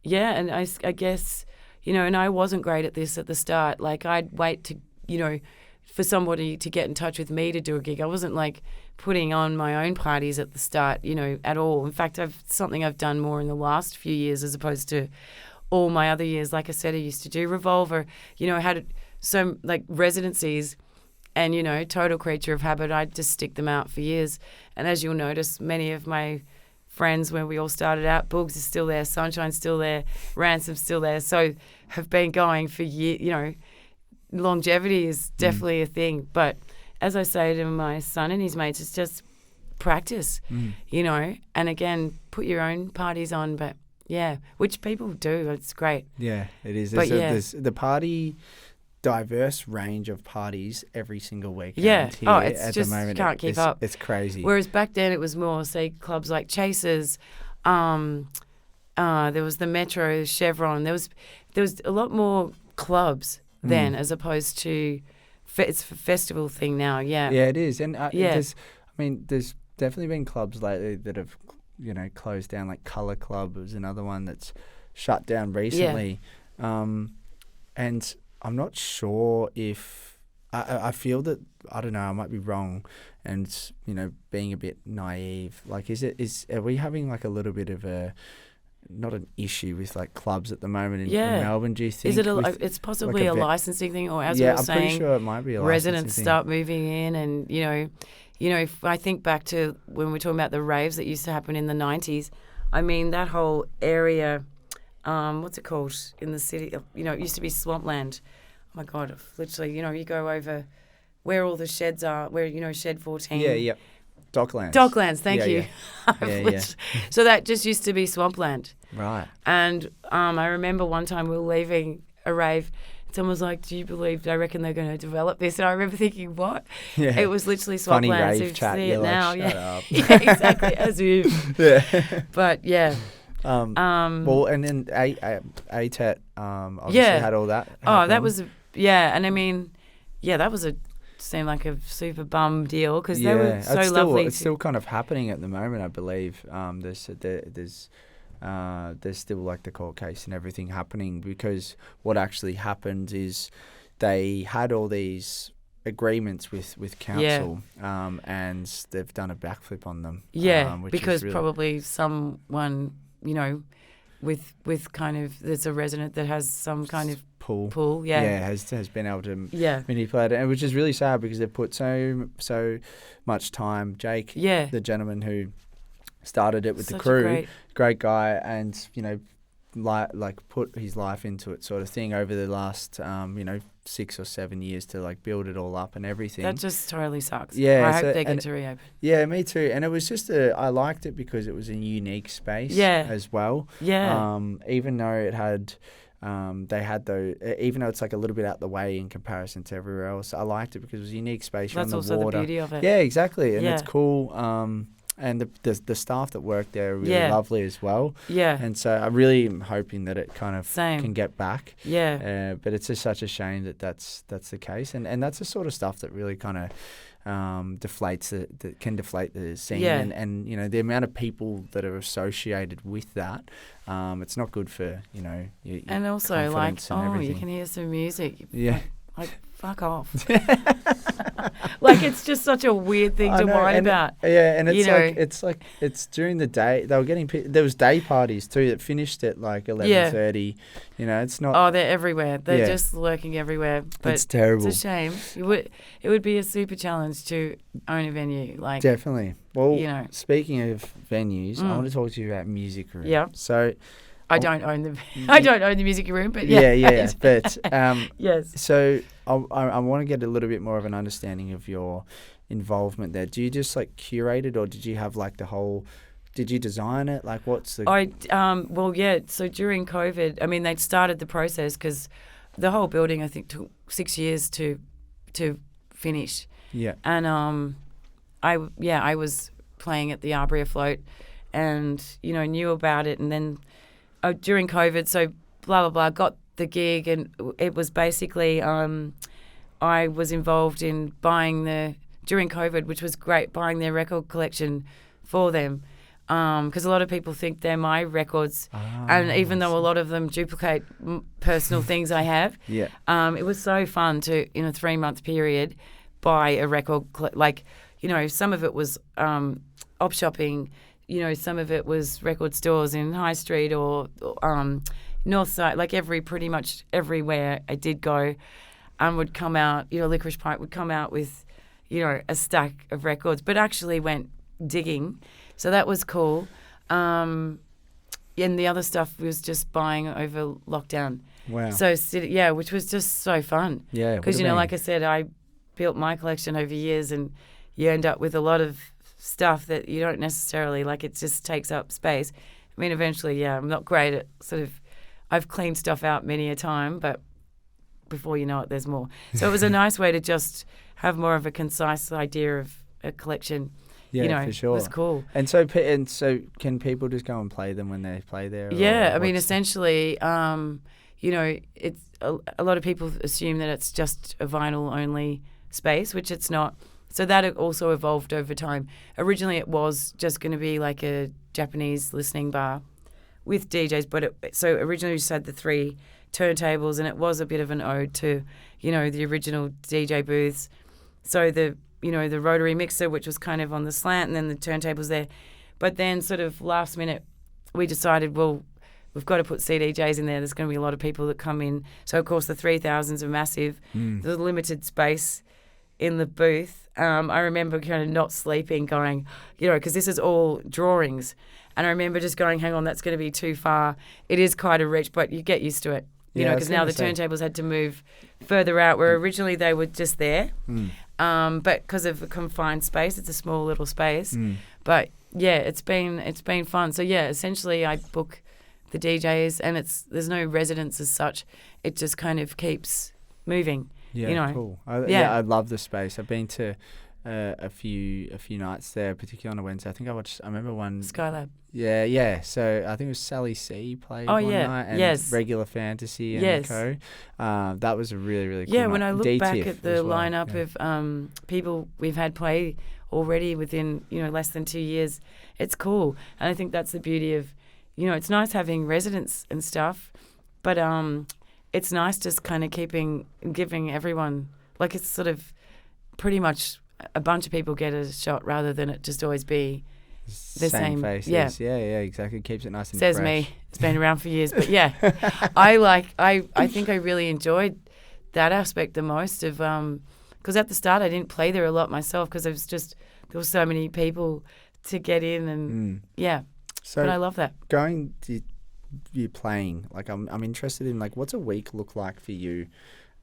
I guess, and I wasn't great at this at the start. Like, I'd wait to, for somebody to get in touch with me to do a gig. I wasn't like putting on my own parties at the start, at all. In fact, something I've done more in the last few years as opposed to all my other years. Like I said, I used to do Revolver, I had some like residencies and, total creature of habit. I'd just stick them out for years. And as you'll notice, many of my friends, when we all started out, Boogs is still there, Sunshine's still there, Ransom's still there. So have been going for years, longevity is definitely a thing. But as I say to my son and his mates, it's just practice, and again, put your own parties on, but which people do. It's great. Yeah, it is. But there's the party diverse range of parties every single weekend. Yeah. Here Oh, it's at just the moment. can't keep up. It's crazy. Whereas back then it was more, say, clubs like Chasers. There was the Metro, Chevron. There was a lot more clubs then, as opposed to it's a festival thing now. Yeah. Yeah, it is. And Yeah. there's definitely been clubs lately that have, closed down. Like Colour Club was another one that's shut down recently. And I'm not sure if I feel that, I don't know, I might be wrong, and being a bit naive. Like, are we having like a little bit of not an issue with like clubs at the moment in Melbourne? Do you think? Is it it's possibly a licensing thing, or as we were I'm saying, pretty sure it might be a residents licensing start moving in, and if I think back to when we're talking about the raves that used to happen in the 90s. I mean, that whole area, what's it called in the city? It used to be Swampland. Oh my God, literally, you go over where all the sheds are, where, Shed 14. Yeah. Docklands. Docklands, thank you. Yeah. So that just used to be Swampland. Right. And I remember one time we were leaving a rave, someone was like, "Do you believe? I reckon they're going to develop this." And I remember thinking, "What?" Yeah. It was literally Funny Swampland. rave So chat. see You're it like, now, shut yeah. up. Yeah, exactly, as you. Yeah. But yeah. Well, and then ATET obviously had all that. Oh, that was and I mean, that was seemed like a super bum deal because they were so lovely. It's still kind of happening at the moment, I believe. There's still like the court case and everything happening, because what actually happened is they had all these agreements with council, and they've done a backflip on them. Which because really probably someone, with kind of, there's a resident that has some kind of pool, has been able to manipulate it, and which is really sad because they've put so much time. Jake, the gentleman who started it with the crew, great guy, and put his life into it, sort of thing, over the last 6 or 7 years to like build it all up and everything. That just totally sucks. Yeah, I hope they get to reopen. Yeah, me too. And it was just I liked it because it was a unique space as well. Yeah. Even though it had even though it's like a little bit out the way in comparison to everywhere else, I liked it because it was a unique space. That's on the also water. the beauty of it. Yeah, exactly. And it's cool. And the staff that work there are really lovely as well. Yeah. And so I really am hoping that it kind of can get back. Yeah. But it's just such a shame that that's the case. And that's the sort of stuff that really kind of that can deflate the scene. Yeah. And the amount of people that are associated with that, it's not good for, your and also confidence and everything. You can hear some music. Yeah. Like fuck off. Like, it's just such a weird thing to whine about. Yeah, and it's it's during the day. They were there was day parties too that finished at like 11:30. It's not. Oh, they're everywhere. They're just lurking everywhere. But it's terrible. It's a shame. It would be a super challenge to own a venue. Like, definitely. Well, speaking of venues, I want to talk to you about Music Room. Yeah. So. I don't own the music room, but yeah. But yes. So I want to get a little bit more of an understanding of your involvement there. Do you just like curate it, or did you have like did you design it? Like, what's the? So during COVID, I mean, they'd started the process because the whole building, I think, took 6 years to finish. Yeah. And I was playing at the Arbory Afloat, and knew about it, and then. During COVID, so blah, blah, blah, got the gig, and it was basically I was involved in during COVID, which was great, buying their record collection for them, because a lot of people think they're my records, and even though a lot of them duplicate personal things I have, it was so fun to, in a 3-month period, buy a record, some of it was op shopping, some of it was record stores in High Street or North Side, like pretty much everywhere I did go, would come out, Licorice Pipe would come out with, a stack of records, but actually went digging. So that was cool. And the other stuff was just buying over lockdown. Wow. So, which was just so fun. Yeah. Because, like I said, I built my collection over years, and you end up with a lot of stuff that you don't necessarily like. It just takes up space. I mean, eventually, I'm not great at I've cleaned stuff out many a time, but before you know it, there's more. So it was a nice way to just have more of a concise idea of a collection. Yeah, for sure. It was cool. And so can people just go and play them when they play there? Yeah, I mean, essentially, it's a lot of people assume that it's just a vinyl-only space, which it's not. So that also evolved over time. Originally, it was just going to be like a Japanese listening bar with DJs, but so originally we just had the 3 turntables, and it was a bit of an ode to, the original DJ booths. So the rotary mixer, which was kind of on the slant, and then the turntables there. But then sort of last minute, we decided, well, we've got to put CDJs in there. There's going to be a lot of people that come in. So, of course, the 3000s are massive. There's limited space in the booth. I remember kind of not sleeping, going, because this is all drawings. And I remember just going, hang on, that's going to be too far. It is quite a reach, but you get used to it. Because now the turntables had to move further out, where originally they were just there. But because of a confined space, it's a small little space. But yeah, it's been fun. So yeah, essentially I book the DJs, and there's no residence as such. It just kind of keeps moving. Yeah, cool. I love the space. I've been to a few nights there, particularly on a Wednesday. I think I remember one Skylab. Yeah. So I think it was Sally C played one night, and Regular Fantasy and co. That was a really, really cool night. When I look back at the lineup of people we've had play already within less than 2 years, it's cool. And I think that's the beauty of, it's nice having residents and stuff, but it's nice just kind of giving everyone, like, it's sort of pretty much a bunch of people get a shot rather than it just always be the same faces. Yeah, exactly. Keeps it nice and Says fresh. Me. It's been around for years, but yeah, I think I really enjoyed that aspect the most of, because at the start I didn't play there a lot myself because there were so many people to get in, and So but I love that. Going to you playing, like, I'm interested in, like, what's a week look like for you?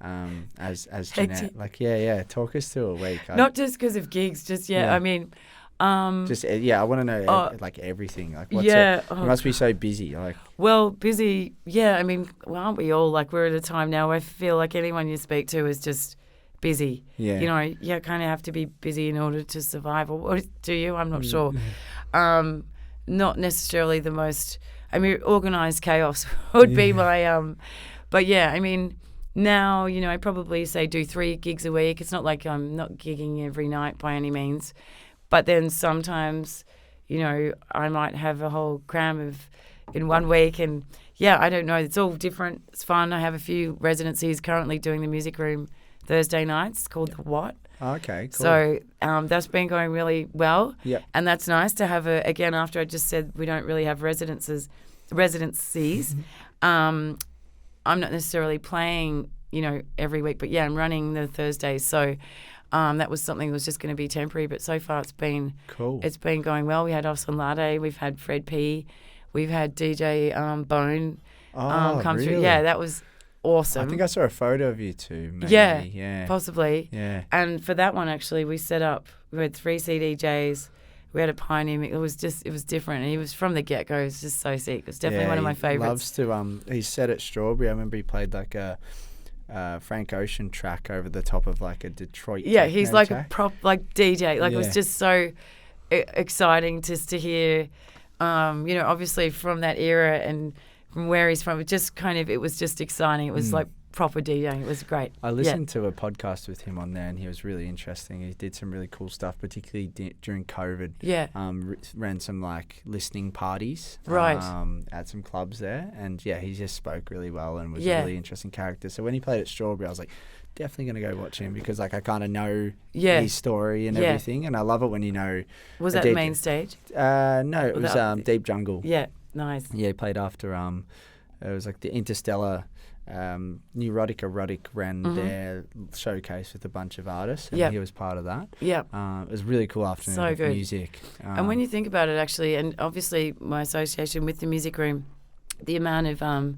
As JNETT, like, talk us through a week. Not just because of gigs, I mean, I want to know like everything. Like, you must be so busy. Like, well, busy. Yeah, I mean, aren't we all? Like, we're at a time now where I feel like anyone you speak to is just busy. Yeah, you kind of have to be busy in order to survive. Or what do you? I'm not sure. Not necessarily the most. I mean, organised chaos would be my. But yeah, I mean. Now, I probably say do 3 gigs a week. It's not like I'm not gigging every night by any means. But then sometimes, I might have a whole cram in 1 week. And, I don't know. It's all different. It's fun. I have a few residencies currently doing the music room Thursday nights called The What. Okay, cool. So that's been going really well. Yeah. And that's nice to have again, after I just said we don't really have residencies. I'm not necessarily playing, every week, but I'm running the Thursdays. So that was something that was just going to be temporary, but so far it's been cool. It's been going well. We had Austin Lade, we've had Fred P, we've had DJ Bone come through. Yeah, that was awesome. I think I saw a photo of you two. Maybe. Yeah, possibly. Yeah, and for that one actually, we had 3 CDJs. We had a pioneer mix. It was different. And he was from the get-go. It was just so sick. It's definitely one of my favourites. He loves to, he said at Strawberry, I remember he played like a Frank Ocean track over the top of like a Detroit. Yeah, he's like track. A prop, like DJ. Like, it was just so exciting just to hear, obviously from that era and from where he's from. It was just exciting. It was like proper DJing. It was great. I listened to a podcast with him on there, and he was really interesting. He did some really cool stuff, particularly during COVID. Yeah. Ran some like listening parties. Right. At some clubs there, and he just spoke really well and was a really interesting character. So when he played at Strawberry, I was like, definitely going to go watch him because like I kind of know his story and everything, and I love it when you know. Was that the main stage? No, it was Deep Jungle. Yeah, nice. Yeah, he played after it was like the Interstellar. Neurotic Erotic ran their showcase with a bunch of artists, and he was part of that. It was a really cool afternoon of music. And when you think about it, actually, and obviously my association with the music room, the amount of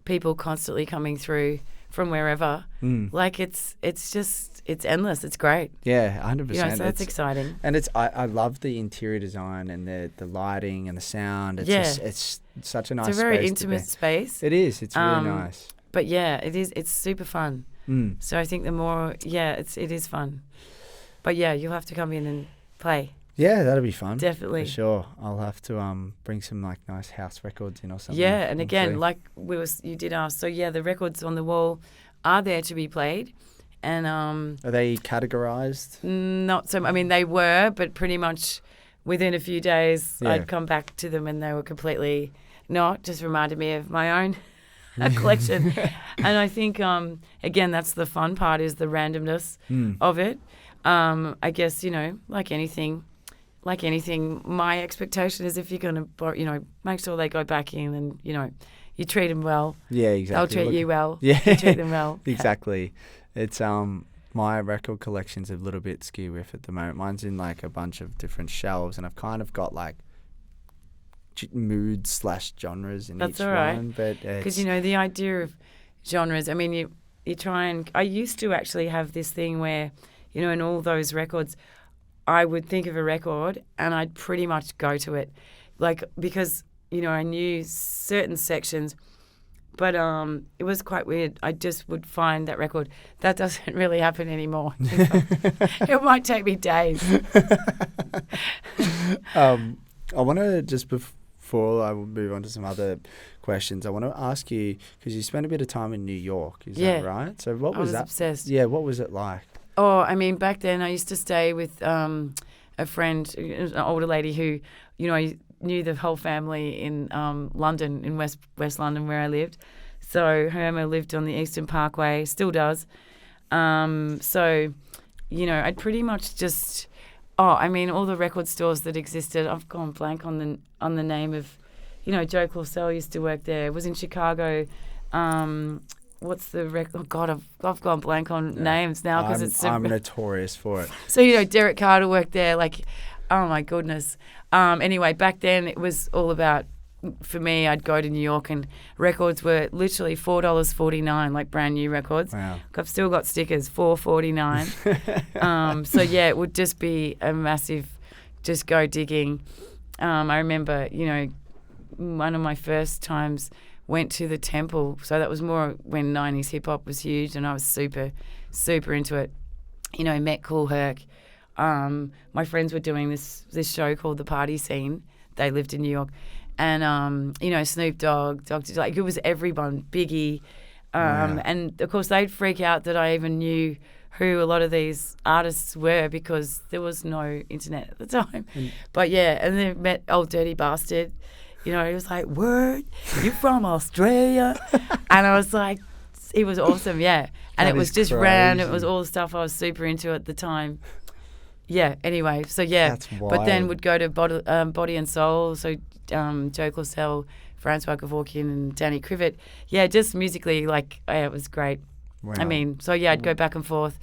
people constantly coming through from wherever, like it's endless. It's great. Yeah, 100%. So that's exciting. And I love the interior design and the lighting and the sound. It's such a nice space. It's a very intimate space. It is. It's really nice. But it is. It's super fun. So I think the more, it is fun. But yeah, you'll have to come in and play. Yeah, that'll be fun. Definitely. For sure. I'll have to bring some like nice house records in or something. Yeah, and again, see. like you did ask, so yeah, the records on the wall are there to be played. And are they categorized? Not so. I mean, they were, but pretty much within a few days, I'd come back to them and they were completely not. Just reminded me of my own collection. And I think again, that's the fun part, is the randomness of it. I guess, like anything, my expectation is if you're going to, make sure they go back in and, you treat them well. Yeah, exactly. They'll treat you well. Yeah. You treat them well. Exactly. It's my record collection's a little bit skew with at the moment. Mine's in like a bunch of different shelves, and I've kind of got like moods/genres in That's each all right. one. But because the idea of genres. I mean, you try and. I used to actually have this thing where, in all those records, I would think of a record and I'd pretty much go to it, like because I knew certain sections. But it was quite weird. I just would find that record. That doesn't really happen anymore. It might take me days. I want to just before I move on to some other questions, I want to ask you, because you spent a bit of time in New York, is that right? So what was that? I was obsessed. Yeah, what was it like? Oh, I mean, back then I used to stay with a friend, an older lady who, I knew the whole family in London, in West London where I lived. So Herma lived on the Eastern Parkway, still does. So, I'd pretty much just, all the record stores that existed. I've gone blank on the name of, Joe Clausell used to work there. It was in Chicago. What's the record? Oh God, I've gone blank on names now because I'm notorious for it. So Derek Carter worked there. Like, oh my goodness. Anyway, back then it was all about. For me, I'd go to New York and records were literally $4.49, like brand new records. Wow. I've still got stickers, $4.49. So yeah, it would just be a massive, just go digging. I remember, one of my first times went to the Temple. So that was more when 90s hip hop was huge and I was super, super into it. Met Kool Herc. My friends were doing this show called The Party Scene. They lived in New York. And, Snoop Dogg, Dr. Like, it was everyone, Biggie. And, of course, they'd freak out that I even knew who a lot of these artists were because there was no internet at the time. But, yeah, and then met Old Dirty Bastard. He was like, word, you from Australia? And I was like, he was awesome, yeah. And it was just random. It was all the stuff I was super into at the time. Yeah, anyway, so, yeah. That's wild. But then would go to Body and Soul, so Joe Clausell, Francois Kevorkian and Danny Krivit. Yeah, just musically, it was great. Wow. I mean, so yeah, I'd go back and forth.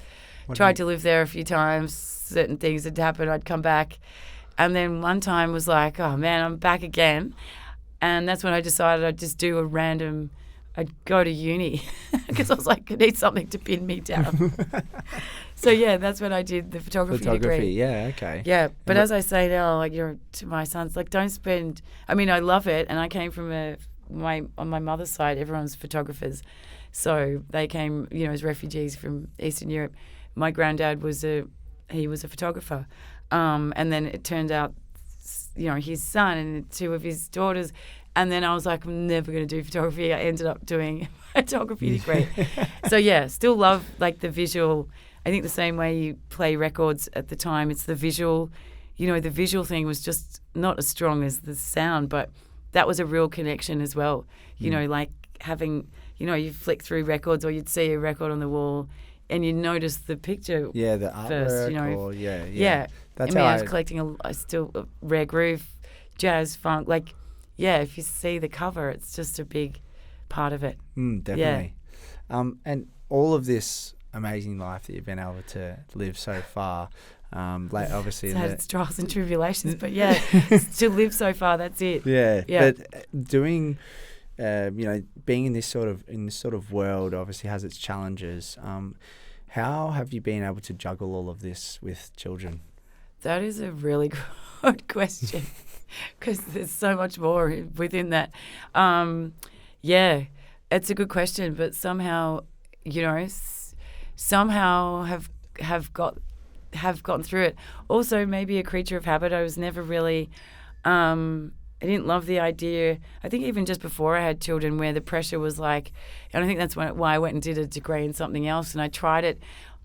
Tried to live there a few times. Certain things had happened. I'd come back. And then one time was like, oh, man, I'm back again. And that's when I decided I'd just do a random, I'd go to uni because I was like, I need something to pin me down. So, yeah, that's when I did the photography degree. Yeah, okay. Yeah, but as I say now, to my sons, don't spend, I mean, I love it. And I came from on my mother's side, everyone's photographers. So they came, as refugees from Eastern Europe. My granddad was a photographer. And then it turned out, his son and two of his daughters. And then I was like, I'm never going to do photography. I ended up doing a photography degree. So, yeah, still love, the visual. I think the same way you play records at the time, it's the visual. The visual thing was just not as strong as the sound, but that was a real connection as well. Like having, you flick through records or you'd see a record on the wall and you notice the picture. Yeah, the artwork. First, Yeah. That's I was collecting a rare groove, jazz, funk. If you see the cover, it's just a big part of it. Definitely. Yeah. And all of this amazing life that you've been able to live so far, obviously it's had its trials and tribulations, but yeah, to live so far, that's it. Yeah. But doing, being in this sort of world obviously has its challenges. How have you been able to juggle all of this with children? That is a really good question because there's so much more within that. It's a good question, but somehow, it's somehow have gotten through it. Also, maybe a creature of habit. I was never really. I didn't love the idea. I think even just before I had children, where the pressure was like, and I think that's why I went and did a degree in something else. And I tried it.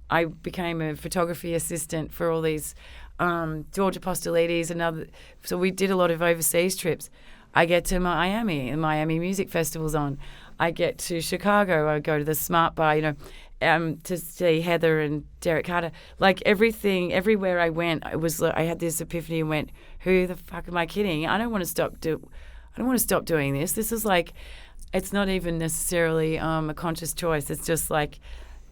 I became a photography assistant for all these Georgia Postolides and other. So we did a lot of overseas trips. I get to Miami, and Miami Music Festival's on. I get to Chicago. I go to the Smart Bar, to see Heather and Derek Carter. Like everything, everywhere I went, I had this epiphany and went, "Who the fuck am I kidding? I don't want to stop doing this. This is like, it's not even necessarily a conscious choice. It's just like,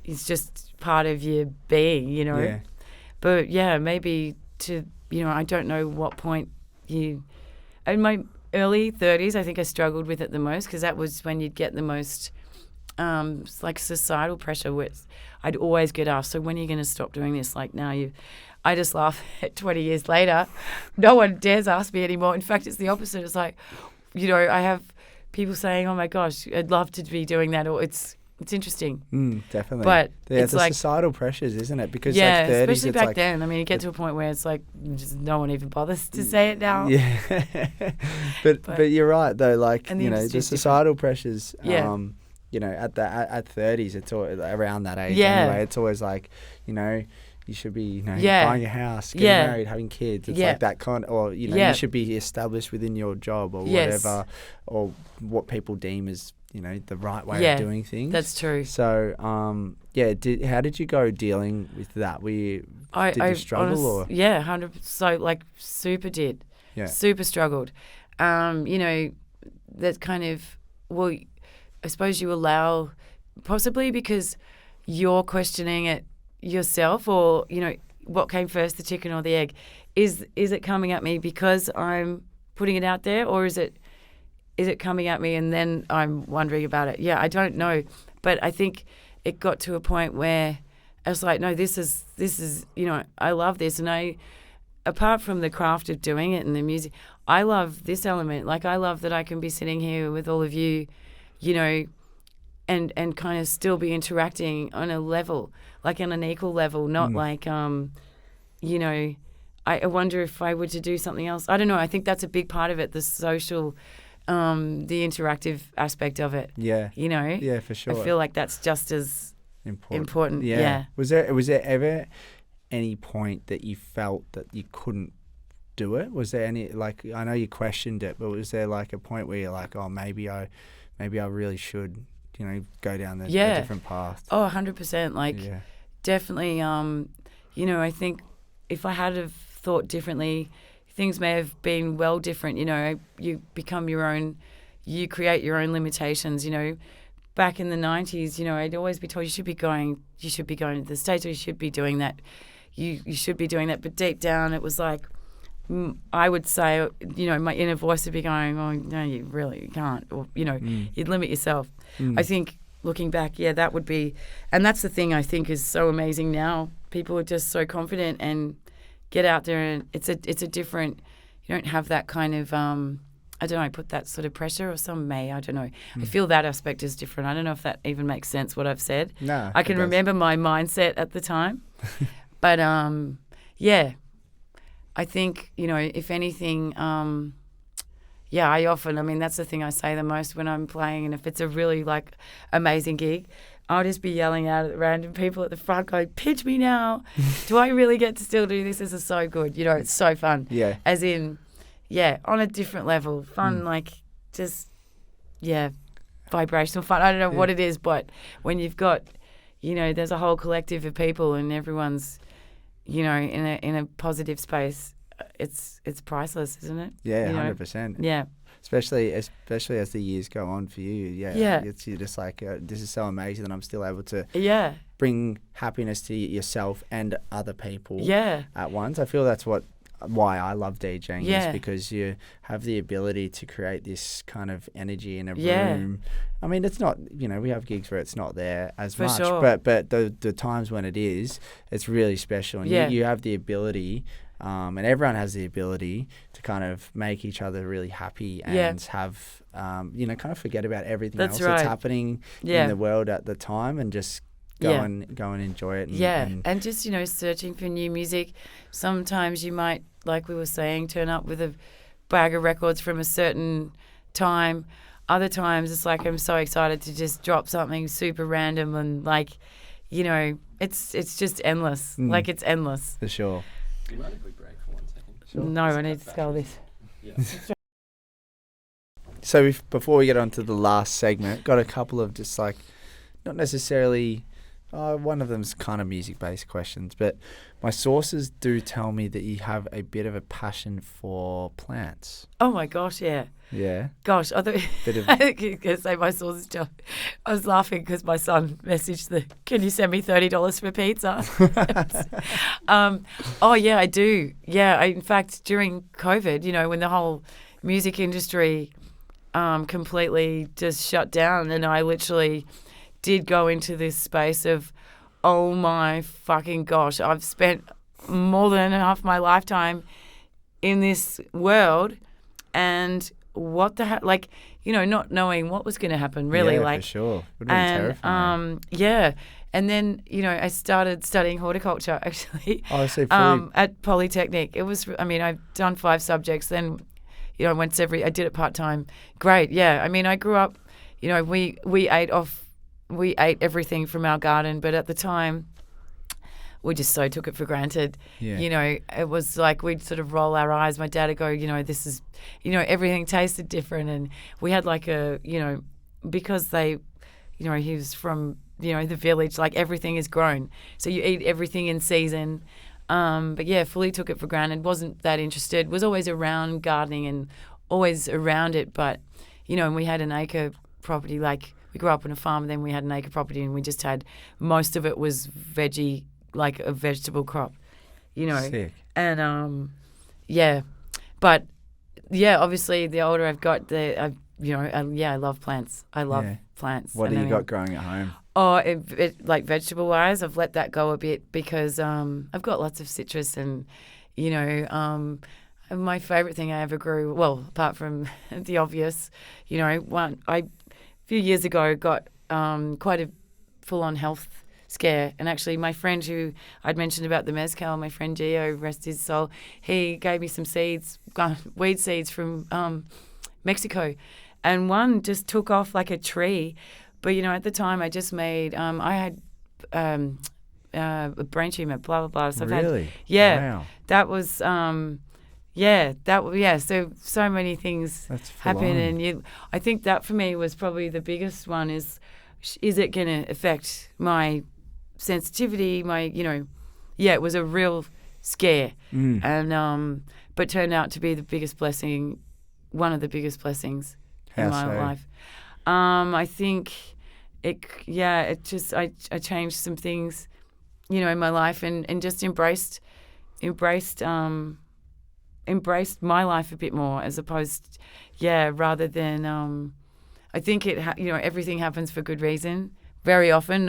it's just part of your being, Yeah. But yeah, maybe I don't know what point in my early 30s, I think I struggled with it the most, because that was when you'd get the most like societal pressure. I'd always get asked, so when are you going to stop doing this? Like now I just laugh at 20 years later. No one dares ask me anymore. In fact, it's the opposite. It's like, I have people saying, oh my gosh, I'd love to be doing that, or it's interesting. Definitely. But it's like societal pressures, isn't it? Because yeah, 30s, especially it's back like, then. I mean, you get to a point where it's like just no one even bothers to say it now. Yeah. but you're right though. Like the societal pressures. Yeah. At 30s, it's all around that age. Yeah. Anyway, it's always like, you should be, buying a house, getting married, having kids. It's like that kind, or you should be established within your job or whatever, or what people deem as the right way of doing things. That's true. So, how did you go dealing with that? Did you struggle or? Yeah, 100%. So like super did. Yeah. Super struggled. That kind of, well, I suppose you allow, possibly because you're questioning it yourself, or what came first, the chicken or the egg? Is it coming at me because I'm putting it out there, or is it coming at me and then I'm wondering about it? Yeah, I don't know, but I think it got to a point where I was like, no, this is I love this, and apart from the craft of doing it and the music, I love this element. Like I love that I can be sitting here with all of you, and kind of still be interacting on a level, like on an equal level, not like, I wonder if I were to do something else. I don't know. I think that's a big part of it, the social, the interactive aspect of it. Yeah. Yeah, for sure. I feel like that's just as important. Yeah. Was there ever any point that you felt that you couldn't do it? Was there any, like, I know you questioned it, but was there like a point where you're like, oh, maybe I really should, go down a different path? Oh, 100%. Like, definitely, I think if I had have thought differently, things may have been well different. You become your own, you create your own limitations. Back in the 90s, I'd always be told you should be going to the States, or you should be doing that. You should be doing that. But deep down, it was like, I would say, my inner voice would be going, oh, no, you really can't. Or, you'd limit yourself. I think looking back, that would be, and that's the thing I think is so amazing now. People are just so confident and get out there, and it's a different, you don't have that kind of, I don't know, put that sort of pressure, or some may, I don't know. I feel that aspect is different. I don't know if that even makes sense, what I've said. No. I can remember my mindset at the time. But, I think, if anything, I often, that's the thing I say the most when I'm playing, and if it's a really, like, amazing gig, I'll just be yelling out at random people at the front going, pitch me now. Do I really get to still do this? This is so good. It's so fun. Yeah. As in, on a different level. Fun, like, just, vibrational fun. I don't know what it is, but when you've got, there's a whole collective of people and everyone's, in a positive space, it's priceless, isn't it? Yeah, 100%. Yeah. Especially as the years go on for you. Yeah. You're just like, this is so amazing that I'm still able to bring happiness to yourself and other people at once. I feel that's why I love DJing, is because you have the ability to create this kind of energy in a room. I mean, it's not, we have gigs where it's not there as much, sure. but the times when it is, it's really special. And you have the ability, and everyone has the ability to kind of make each other really happy and have, kind of forget about everything else that's happening in the world at the time, and just go and enjoy it. And just, you know, searching for new music. Sometimes you might, like we were saying, turn up with a bag of records from a certain time. Other times it's like I'm so excited to just drop something super random and, like, you know, it's just endless. Like, it's endless. For sure. Do you mind if we break for 1 second? Sure. No, I need to scull this. Yeah. So before we get on to the last segment, got a couple of just like, not necessarily, one of them's kind of music-based questions, but my sources do tell me that you have a bit of a passion for plants. Oh my gosh, yeah. Yeah. Gosh, I thought I think you were going to say my sources tell. I was laughing because my son messaged can you send me $30 for pizza? Oh yeah, I do. Yeah, in fact, during COVID, you know, when the whole music industry completely just shut down, and I literally did go into this space of, oh my fucking gosh, I've spent more than half my lifetime in this world, and what the heck, like, you know, not knowing what was going to happen, really. Yeah, like, for sure. Would have been terrifying. Yeah. And then, you know, I started studying horticulture, actually. Oh, so at Polytechnic. It was, I mean, I've done 5 subjects, then, you know, I did it part-time. Great, yeah. I mean, I grew up, you know, we ate everything from our garden, but at the time, we just so took it for granted. Yeah. You know, it was like we'd sort of roll our eyes. My dad would go, you know, this is, you know, everything tasted different. And we had like because they, you know, he was from, you know, the village, like everything is grown. So you eat everything in season. But yeah, fully took it for granted. Wasn't that interested. Was always around gardening and always around it. But, you know, and we had an acre property, like we grew up on a farm, and then we had an acre property, and we just had, most of it was veggie, like a vegetable crop, you know. Sick. And yeah, but yeah, obviously the older I've got, I love plants. I love plants. What do you got growing at home? Oh, like vegetable wise, I've let that go a bit because I've got lots of citrus, and you know, my favourite thing I ever grew, well, apart from the obvious, you know, a few years ago got quite a full on health scare, and actually my friend who I'd mentioned about the mezcal, my friend Gio, rest his soul, he gave me some seeds, weed seeds from Mexico, and one just took off like a tree. But you know, at the time I just made I had a brain tumor, blah blah blah. So really? Wow. That was so many things happen, and I think that for me was probably the biggest one. Is it going to affect my sensitivity? It was a real scare, and but turned out to be the biggest blessing, one of the biggest blessings in my life. I think I changed some things, you know, in my life, and just embraced my life a bit more, as opposed, rather than, I think everything happens for good reason. Very often,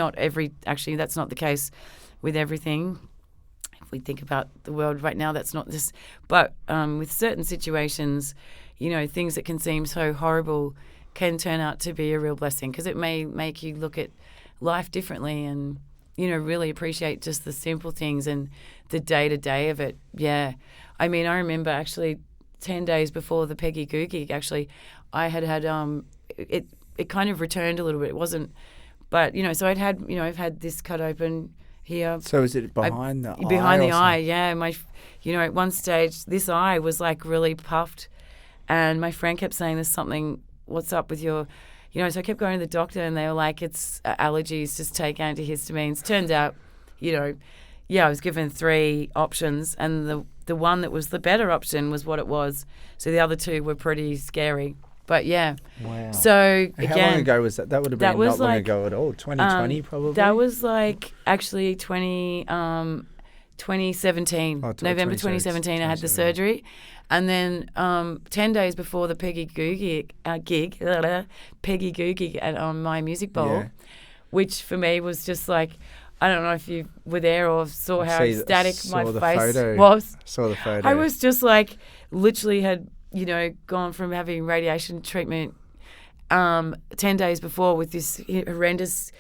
actually that's not the case with everything. If we think about the world right now, that's not this, but with certain situations, you know, things that can seem so horrible can turn out to be a real blessing, because it may make you look at life differently and, you know, really appreciate just the simple things and the day-to-day of it. Yeah. I mean, I remember actually 10 days before the Peggy Goo gig, actually, I had it kind of returned a little bit. It wasn't, but, you know, so I've had this cut open here. So is it behind the eye? Behind the eye, yeah. At one stage, this eye was like really puffed, and my friend kept saying, there's something, what's up with your, you know, so I kept going to the doctor, and they were like, it's allergies, just take antihistamines. Turns out, you know, I was given 3 options, and the one that was the better option was what it was. So the other 2 were pretty scary. But yeah. Wow. So again, how long ago was that? That would have been not long ago at all. 2020 probably? That was like actually 2017. November 2017 I had the surgery. And then 10 days before the Peggy Goo gig at My Music Bowl, which for me was just like, I don't know if you were there or saw how ecstatic my face was. Saw the photo. I was just like, literally had, you know, gone from having radiation treatment 10 days before with this horrendous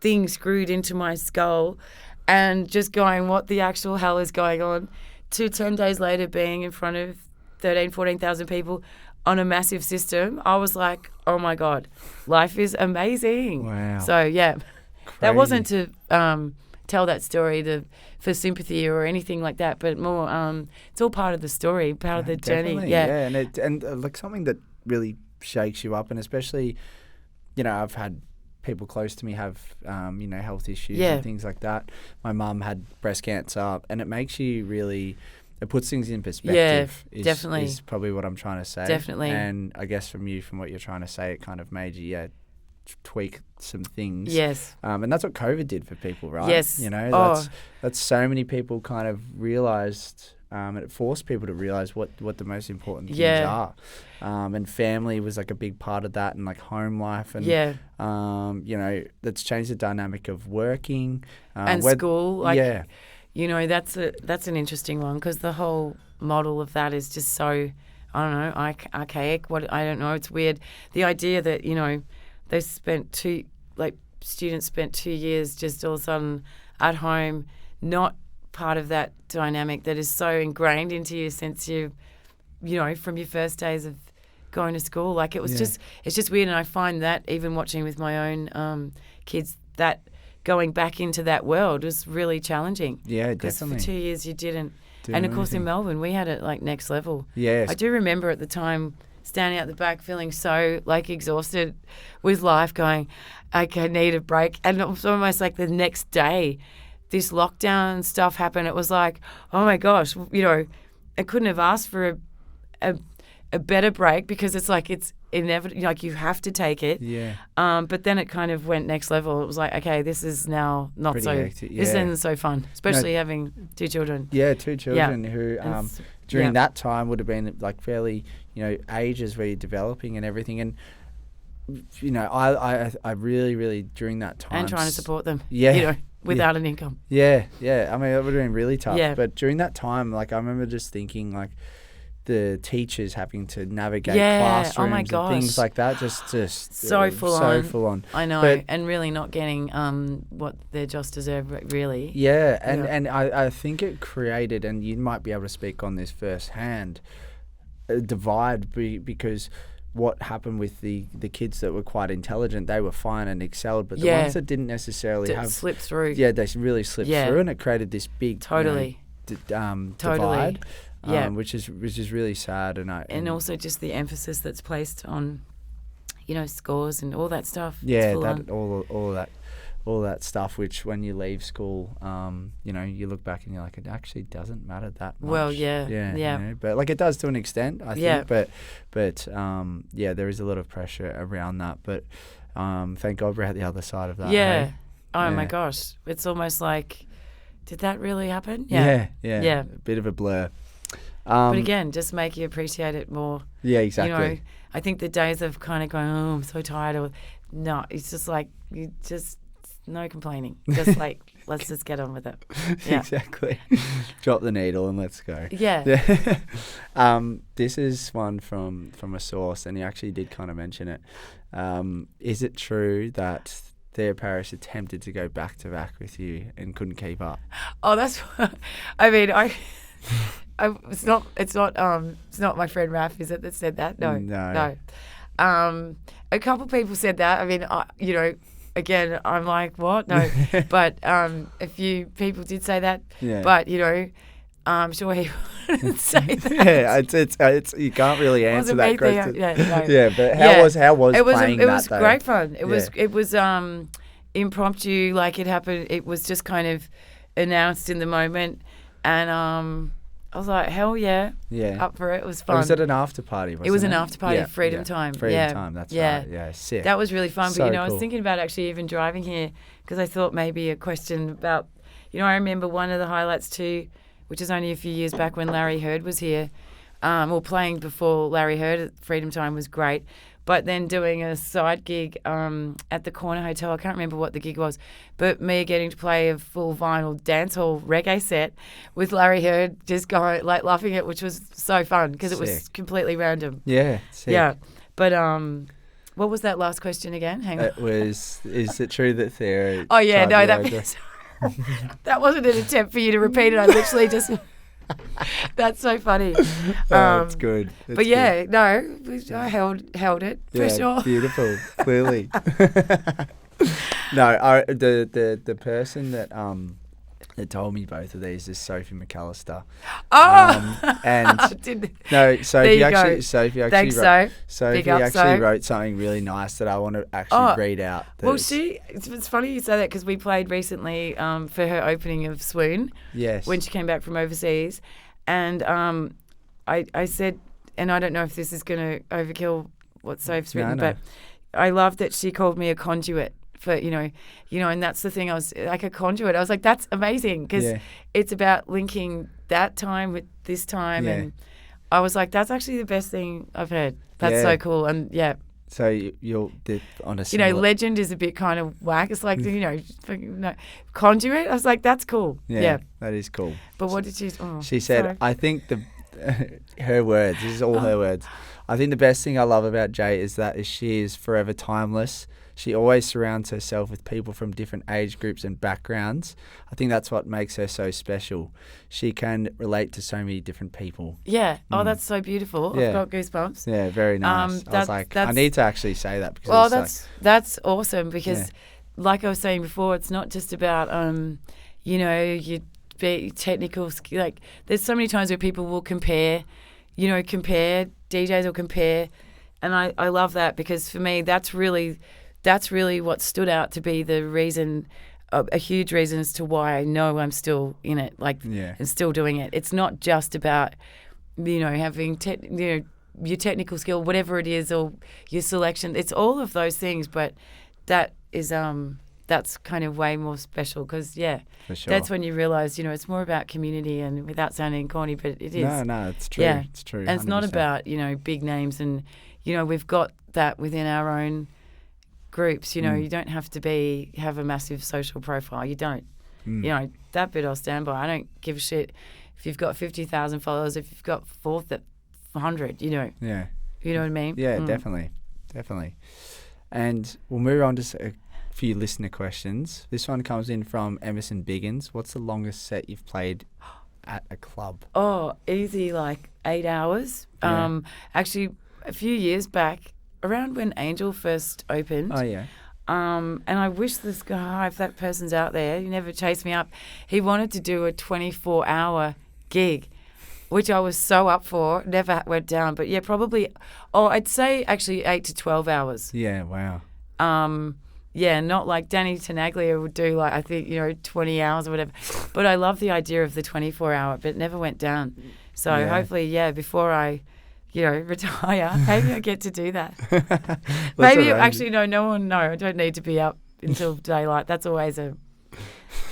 thing screwed into my skull, and just going, what the actual hell is going on? To 10 days later being in front of 14,000 people on a massive system, I was like, oh my God, life is amazing. Wow. So yeah, Crazy. that wasn't to tell that story for sympathy or anything like that, but more it's all part of the story, part of the journey. Yeah. And like something that really shakes you up, and especially, I've had people close to me have, health issues and things like that. My mum had breast cancer, and it makes you really, it puts things in perspective. Yeah, definitely. Is probably what I'm trying to say. Definitely. And I guess from what you're trying to say, it kind of made you, tweak some things. Yes. And that's what COVID did for people, right? Yes. That's so many people kind of realised, and it forced people to realise what the most important things are. And family was like a big part of that, and like home life, and that's changed the dynamic of working and school. That's an interesting one, because the whole model of that is just so, I don't know, archaic. I don't know. It's weird. The idea that they spent students spent 2 years just all of a sudden at home, not part of that dynamic that is so ingrained into you since from your first days of going to school. Like, it was it's just weird. And I find that even watching with my own kids, that going back into that world was really challenging. Yeah, because definitely. for 2 years you didn't. And of course in Melbourne we had it like next level. Yes. I do remember at the time standing out the back feeling so like exhausted with life, going, okay, need a break. And it was almost like the next day this lockdown stuff happened. It was like, oh my gosh, I couldn't have asked for a better break, because it's like it's inevitable, like you have to take it. Yeah. But then it kind of went next level. It was like, okay, this is now not Pretty so hectic, this isn't so fun, especially having 2 children. Yeah, 2 children who during yeah. that time would have been like fairly, ages where you're developing and everything. And I really, really during that time, and trying to support them. Yeah. Without an income. Yeah. I mean, it would have been really tough. Yeah. But during that time, like, I remember just thinking, like, the teachers having to navigate Yeah, classrooms oh my and gosh. things like that, just So full on. So full on. I know, But- and really not getting what they just deserve, really. Yeah, and I think it created, and you might be able to speak on this firsthand, a divide because what happened with the kids that were quite intelligent, they were fine and excelled, but the ones that didn't necessarily have slip through. Yeah, they really slipped through, and it created this big Totally. divide. Yeah. Which is really sad, and also just the emphasis that's placed on, scores and all that stuff. Yeah, It's full that on. all that stuff. Which when you leave school, you look back and you're like, it actually doesn't matter that much. Well, yeah. But like it does to an extent, I think. Yeah. But there is a lot of pressure around that. But thank God we're at the other side of that. Yeah. Hey? Oh Yeah. my gosh, it's almost like, did that really happen? Yeah. Yeah. A bit of a blur. But again, just make you appreciate it more. Yeah, exactly. I think the days of kind of going, oh, I'm so tired, or no, it's just like, no complaining. Just like, let's just get on with it. Yeah. Exactly. Drop the needle and let's go. Yeah. This is one from a source, and he actually did kind of mention it. Is it true that their parish attempted to go back to back with you and couldn't keep up? Oh, that's. I mean, it's not my friend Raph, is it, that said that? No. A couple people said that. I mean, again, I'm like, what? No. But a few people did say that. Yeah. But I'm sure he wouldn't say that. Yeah, it's you can't really answer that question. Yeah, but how was playing that? It was though? great fun. It was impromptu, like it happened. It was just kind of announced in the moment, and I was like, hell yeah, up for it. It was fun. Was it an after party? It was an after party, Freedom Time. Freedom Time, that's right. Yeah, sick. That was really fun. So But, I was cool. thinking about actually even driving here, because I thought maybe a question about, I remember one of the highlights too, which is only a few years back when Larry Heard was here, or playing before Larry Heard at Freedom Time was great. But then doing a side gig at the Corner Hotel, I can't remember what the gig was, but me getting to play a full vinyl dancehall reggae set with Larry Heard just going, like, laughing at, which was so fun because it was completely random. Yeah, sick. Yeah. But What was that last question again? Hang on. It was, is it true that Theo... Oh, yeah, no, tried your that wasn't an attempt for you to repeat it. I literally just... That's so funny. it's good. It's But yeah, good. no, I held it for sure. Beautiful, clearly. No, the person that told me both of these is Sophie McAllister. Oh, and there Sophie you actually, go. Sophie actually Thanks, wrote, Soph. Sophie Big up, actually Soph. wrote something really nice that I want to actually read out. Well, it's funny you say that because we played recently for her opening of Swoon. Yes. When she came back from overseas. And I said, and I don't know if this is going to overkill what Soph's written, but I love that she called me a conduit for, you know, and that's the thing. I was like a conduit. I was like, that's amazing because it's about linking that time with this time. And I was like, that's actually the best thing I've heard. That's so cool. And So you'll on a similar... legend is a bit kind of whack. It's like, conduit. I was like, that's cool. Yeah. That is cool. But what did she... Oh, she said, sorry. I think her words, this is all her words. I think the best thing I love about Jay is that she is forever timeless. She always surrounds herself with people from different age groups and backgrounds. I think that's what makes her so special. She can relate to so many different people. Yeah. Oh, that's so beautiful. Yeah. I've got goosebumps. Yeah, very nice. I was like, I need to actually say that. Because that's awesome because, like I was saying before, it's not just about, you be technical. Like, there's so many times where people will compare DJs will compare, and I love that because for me that's really what stood out to be the reason, a huge reason as to why I know I'm still in it, and still doing it. It's not just about having your technical skill, whatever it is, or your selection. It's all of those things, but that is that's kind of way more special because for sure. That's when you realise it's more about community, and without sounding corny, but it is. No, it's true. Yeah, it's true. And it's 100%. not about big names, and we've got that within our own groups. You don't have to have a massive social profile. You don't. That bit I'll stand by. I don't give a shit if you've got 50,000 followers. If you've got 400, Yeah. You know what I mean? Yeah, definitely. And we'll move on to a few listener questions. This one comes in from Emerson Biggins. What's the longest set you've played at a club? Oh, easy, like 8 hours. Yeah. Actually, a few years back, around when Angel first opened. Oh, yeah. And I wish this guy, if that person's out there, he never chased me up. He wanted to do a 24-hour gig, which I was so up for. Never went down. But, yeah, probably, I'd say actually 8 to 12 hours. Yeah, wow. Yeah, not like Danny Tenaglia would do, like, I think, 20 hours or whatever. But I love the idea of the 24-hour, but it never went down. So hopefully, before I, retire, maybe I get to do that. Maybe, actually, no, I don't need to be up until daylight. That's always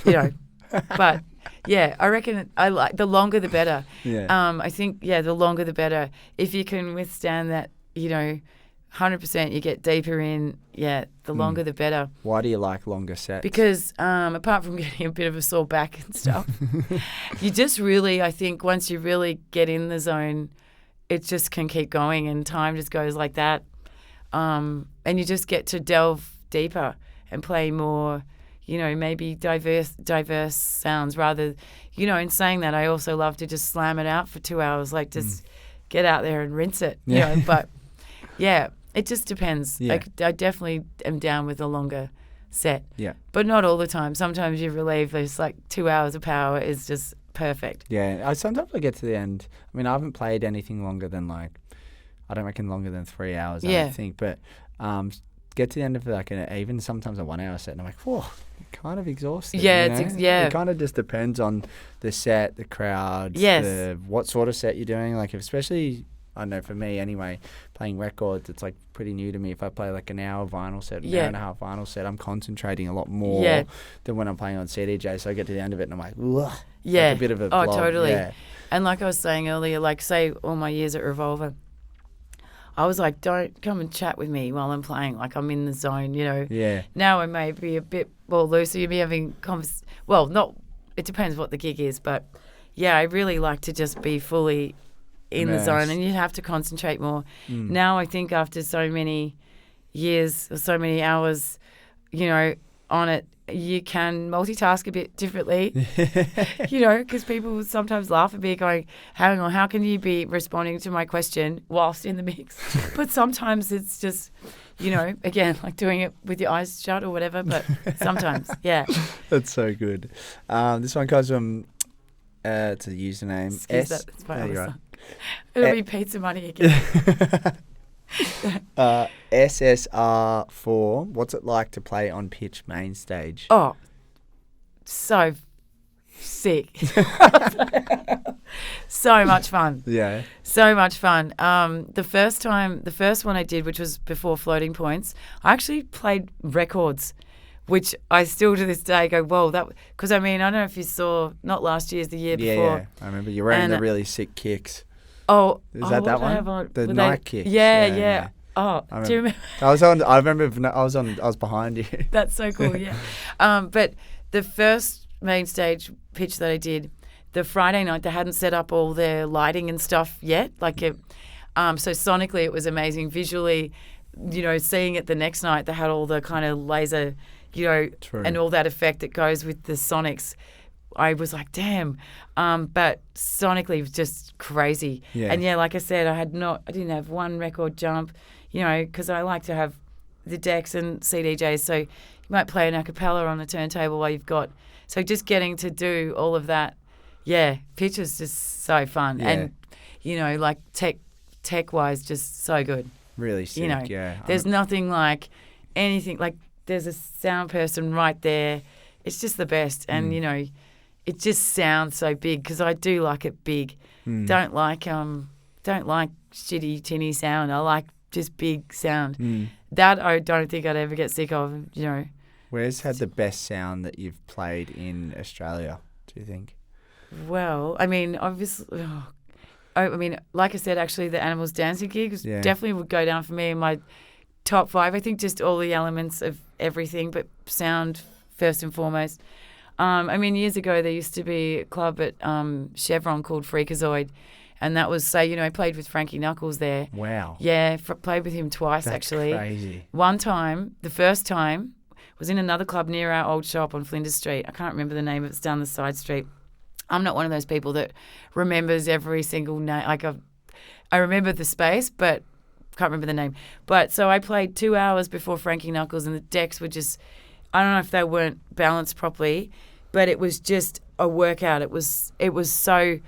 but, yeah, I reckon I like the longer the better. Yeah. I think, the longer the better. If you can withstand that, 100% you get deeper in, the longer the better. Why do you like longer sets? Because apart from getting a bit of a sore back and stuff, you just really, I think once you really get in the zone, it just can keep going and time just goes like that. And you just get to delve deeper and play more, maybe diverse sounds rather, in saying that I also love to just slam it out for 2 hours, like just get out there and rinse it, but yeah. It just depends. Yeah. I definitely am down with a longer set. Yeah. But not all the time. Sometimes you relieve there's like 2 hours of power is just perfect. Yeah. Sometimes I get to the end. I mean, I haven't played anything longer than I don't reckon longer than 3 hours, I don't think. But get to the end of even sometimes a 1 hour set and I'm like, whoa, kind of exhausted. Yeah, It kind of just depends on the set, the crowd, what sort of set you're doing. Like especially... I don't know, for me anyway, playing records, it's like pretty new to me. If I play like an hour vinyl set, an hour and a half vinyl set, I'm concentrating a lot more than when I'm playing on CDJ. So I get to the end of it and I'm like, ugh. Yeah. Like a bit of a blob. Totally. Yeah. And like I was saying earlier, like say all my years at Revolver, I was like, don't come and chat with me while I'm playing. Like I'm in the zone, Yeah. Now I may be a bit more loose. You'd be having it depends what the gig is. But yeah, I really like to just be fully in the zone, and you have to concentrate more. Now I think after so many, years or so many hours, on it, you can multitask a bit differently, because people sometimes laugh at me going, hang on, how can you be responding to my question whilst in the mix? But sometimes it's just, again, like doing it with your eyes shut or whatever, but sometimes, yeah. That's so good. This one comes from, it's a username. Excuse that, it's my other right. son. It'll be pizza money again. SSR4, what's it like to play on pitch main stage? Oh, so sick. So much fun. Yeah. So much fun. The first one I did, which was before Floating Points, I actually played records, which I still to this day go, whoa, because I don't know if you saw, not last year's, the year before. Yeah, I remember you were wearing the really sick kicks. Oh, is that what one? I have on? The Nike kicks. Yeah. Oh, do you remember? I was behind you. That's so cool, yeah. But the first main stage pitch that I did, the Friday night, they hadn't set up all their lighting and stuff yet. So sonically it was amazing. Visually, seeing it the next night, they had all the kind of laser, True. and all that effect that goes with the sonics. I was like, damn. But sonically, it was just crazy. Yeah. And yeah, like I said, I didn't have one record jump, because I like to have the decks and CDJs. So you might play an a cappella on the turntable while you've got. So just getting to do all of that, yeah, pitch was just so fun. Yeah. And, like tech wise, just so good. Really sick, yeah. There's nothing like anything, like there's a sound person right there. It's just the best. And, it just sounds so big because I do like it big. Don't like shitty tinny sound. I like just big sound. That I don't think I'd ever get sick of. Where's had the best sound that you've played in Australia? Do you think? Well, obviously, like I said, actually, the Animals Dancing gig definitely would go down for me in my top 5. I think just all the elements of everything, but sound first and foremost. Years ago, there used to be a club at Chevron called Freakazoid, and that was, I played with Frankie Knuckles there. Wow. Yeah, played with him twice, That's actually. Crazy. One time, the first time, was in another club near our old shop on Flinders Street. I can't remember the name of it. It's down the side street. I'm not one of those people that remembers every single name. Like, I remember the space, but can't remember the name. But so I played 2 hours before Frankie Knuckles, and the decks were just, I don't know if they weren't balanced properly, but it was just a workout. It was so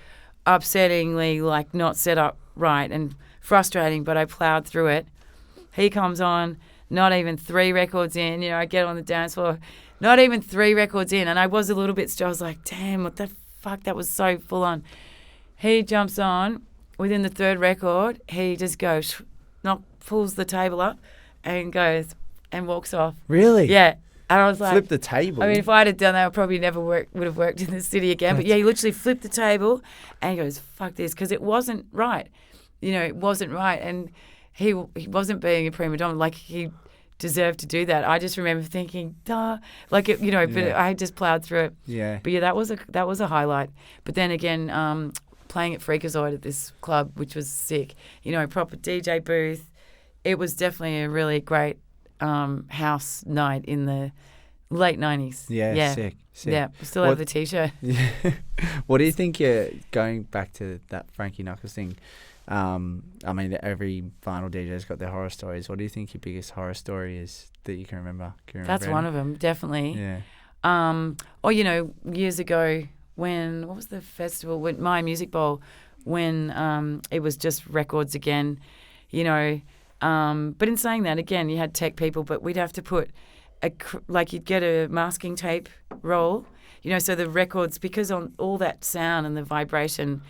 upsettingly like not set up right and frustrating, but I plowed through it. He comes on, not even 3 records in. I get on the dance floor, not even 3 records in, and I was a little bit still. I was like, damn, what the fuck? That was so full on. He jumps on. Within the 3rd record, he just goes, pulls the table up and goes and walks off. Really? Yeah. And I was like, flip the table. If I'd have done that, I probably never would have worked in the city again. But yeah, he literally flipped the table and he goes, fuck this, because it wasn't right. It wasn't right. And he wasn't being a prima donna. Like, he deserved to do that. I just remember thinking, duh. Like, but I just plowed through it. Yeah. But yeah, that was a highlight. But then again, playing at Freakazoid at this club, which was sick. Proper DJ booth. It was definitely a really great house night in the late 90s. Yeah. Sick. Yeah, still have the T-shirt. Yeah. What do you think, going back to that Frankie Knuckles thing, every vinyl DJ's got their horror stories. What do you think your biggest horror story is that you can remember? That's one of them, definitely. Yeah. Years ago when, what was the festival? When My Music Bowl, when it was just records again, but in saying that, again, you had tech people, but we'd have to put you'd get a masking tape roll, so the records, because on all that sound and the vibration,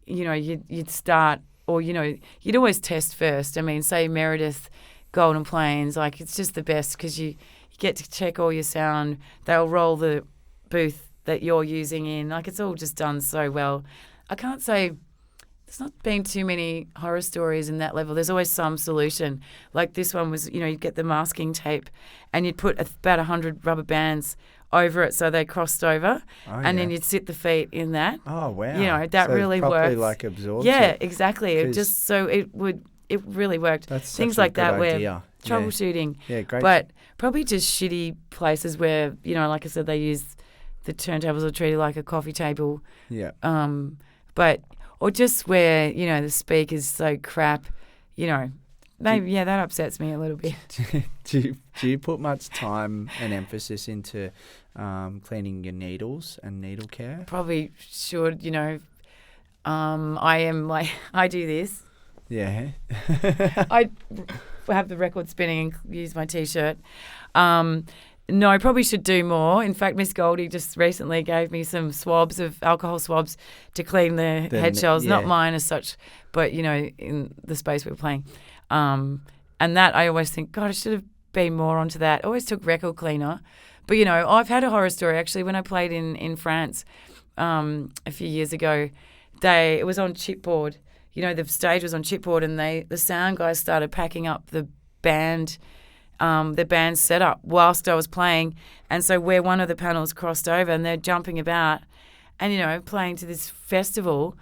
you'd start, or, you'd always test first. Say Meredith, Golden Plains, it's just the best because you get to check all your sound. They'll roll the booth that you're using in. It's all just done so well. I can't say there's not been too many horror stories in that level. There's always some solution. Like this one was, you'd get the masking tape and you'd put about 100 rubber bands over it so they crossed over, and then you'd sit the feet in that. Oh, wow. That so really works. Properly absorbs Yeah, it. exactly. It just so it it really worked. That's things such a like that good where idea. troubleshooting. Yeah, great. But probably just shitty places where, like I said, they use the turntables are treated like a coffee table. Yeah. Or just where, the speaker's so crap, maybe, that upsets me a little bit. Do you put much time and emphasis into cleaning your needles and needle care? Probably should, I am like, I do this. Yeah. I have the record spinning and use my T-shirt. No, I probably should do more. In fact, Miss Goldie just recently gave me some alcohol swabs to clean the head shells. Not mine as such, but, in the space we were playing. And that I always think, God, I should have been more onto that. I always took record cleaner. But, I've had a horror story actually when I played in France a few years ago. It was on chipboard. The stage was on chipboard and the sound guys started packing up the band setup whilst I was playing. And so where one of the panels crossed over and they're jumping about and, playing to this festival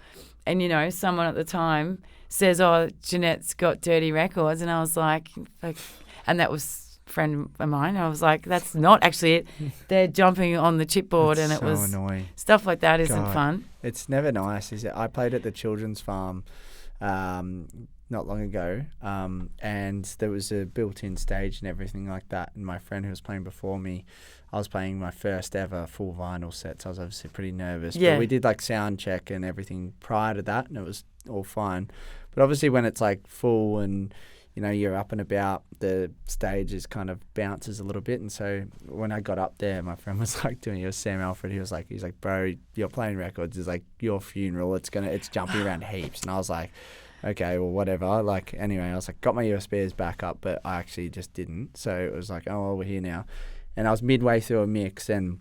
and, someone at the time says, oh, Jeanette's got dirty records. And I was like, and that was a friend of mine. I was like, that's not actually it. They're jumping on the chipboard and it was annoying. Stuff like that isn't fun. It's never nice, is it? I played at the children's farm not long ago, and there was a built-in stage and everything like that. And my friend who was playing before me, I was playing my first ever full vinyl set, so I was obviously pretty nervous. Yeah. But we did like sound check and everything prior to that, and it was all fine. But obviously when it's like full and you're up and about, the stage is kind of bounces a little bit. And so when I got up there, my friend was like doing it. It was Sam Alfred. He's like, bro, you're playing records. It's like your funeral. It's jumping around heaps. And I was like, okay, well, whatever. Like, anyway, I was like, got my USBs back up, but I actually just didn't. So it was like, oh, well, we're here now. And I was midway through a mix and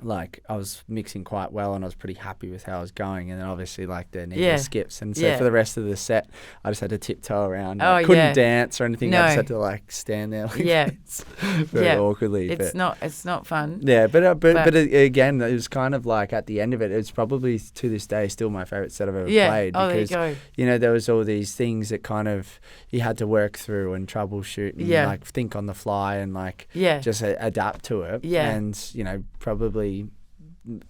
like I was mixing quite well and I was pretty happy with how I was going. And then obviously like the needle skips. And so for the rest of the set, I just had to tiptoe around. I couldn't dance or anything. No. I just had to like stand there like this very awkwardly. It's not fun. Yeah, but again, it was kind of like at the end of it, it's probably to this day still my favourite set I've ever played. Because, there you go. There was all these things that kind of you had to work through and troubleshoot and like think on the fly and like just adapt to it. Yeah. And, probably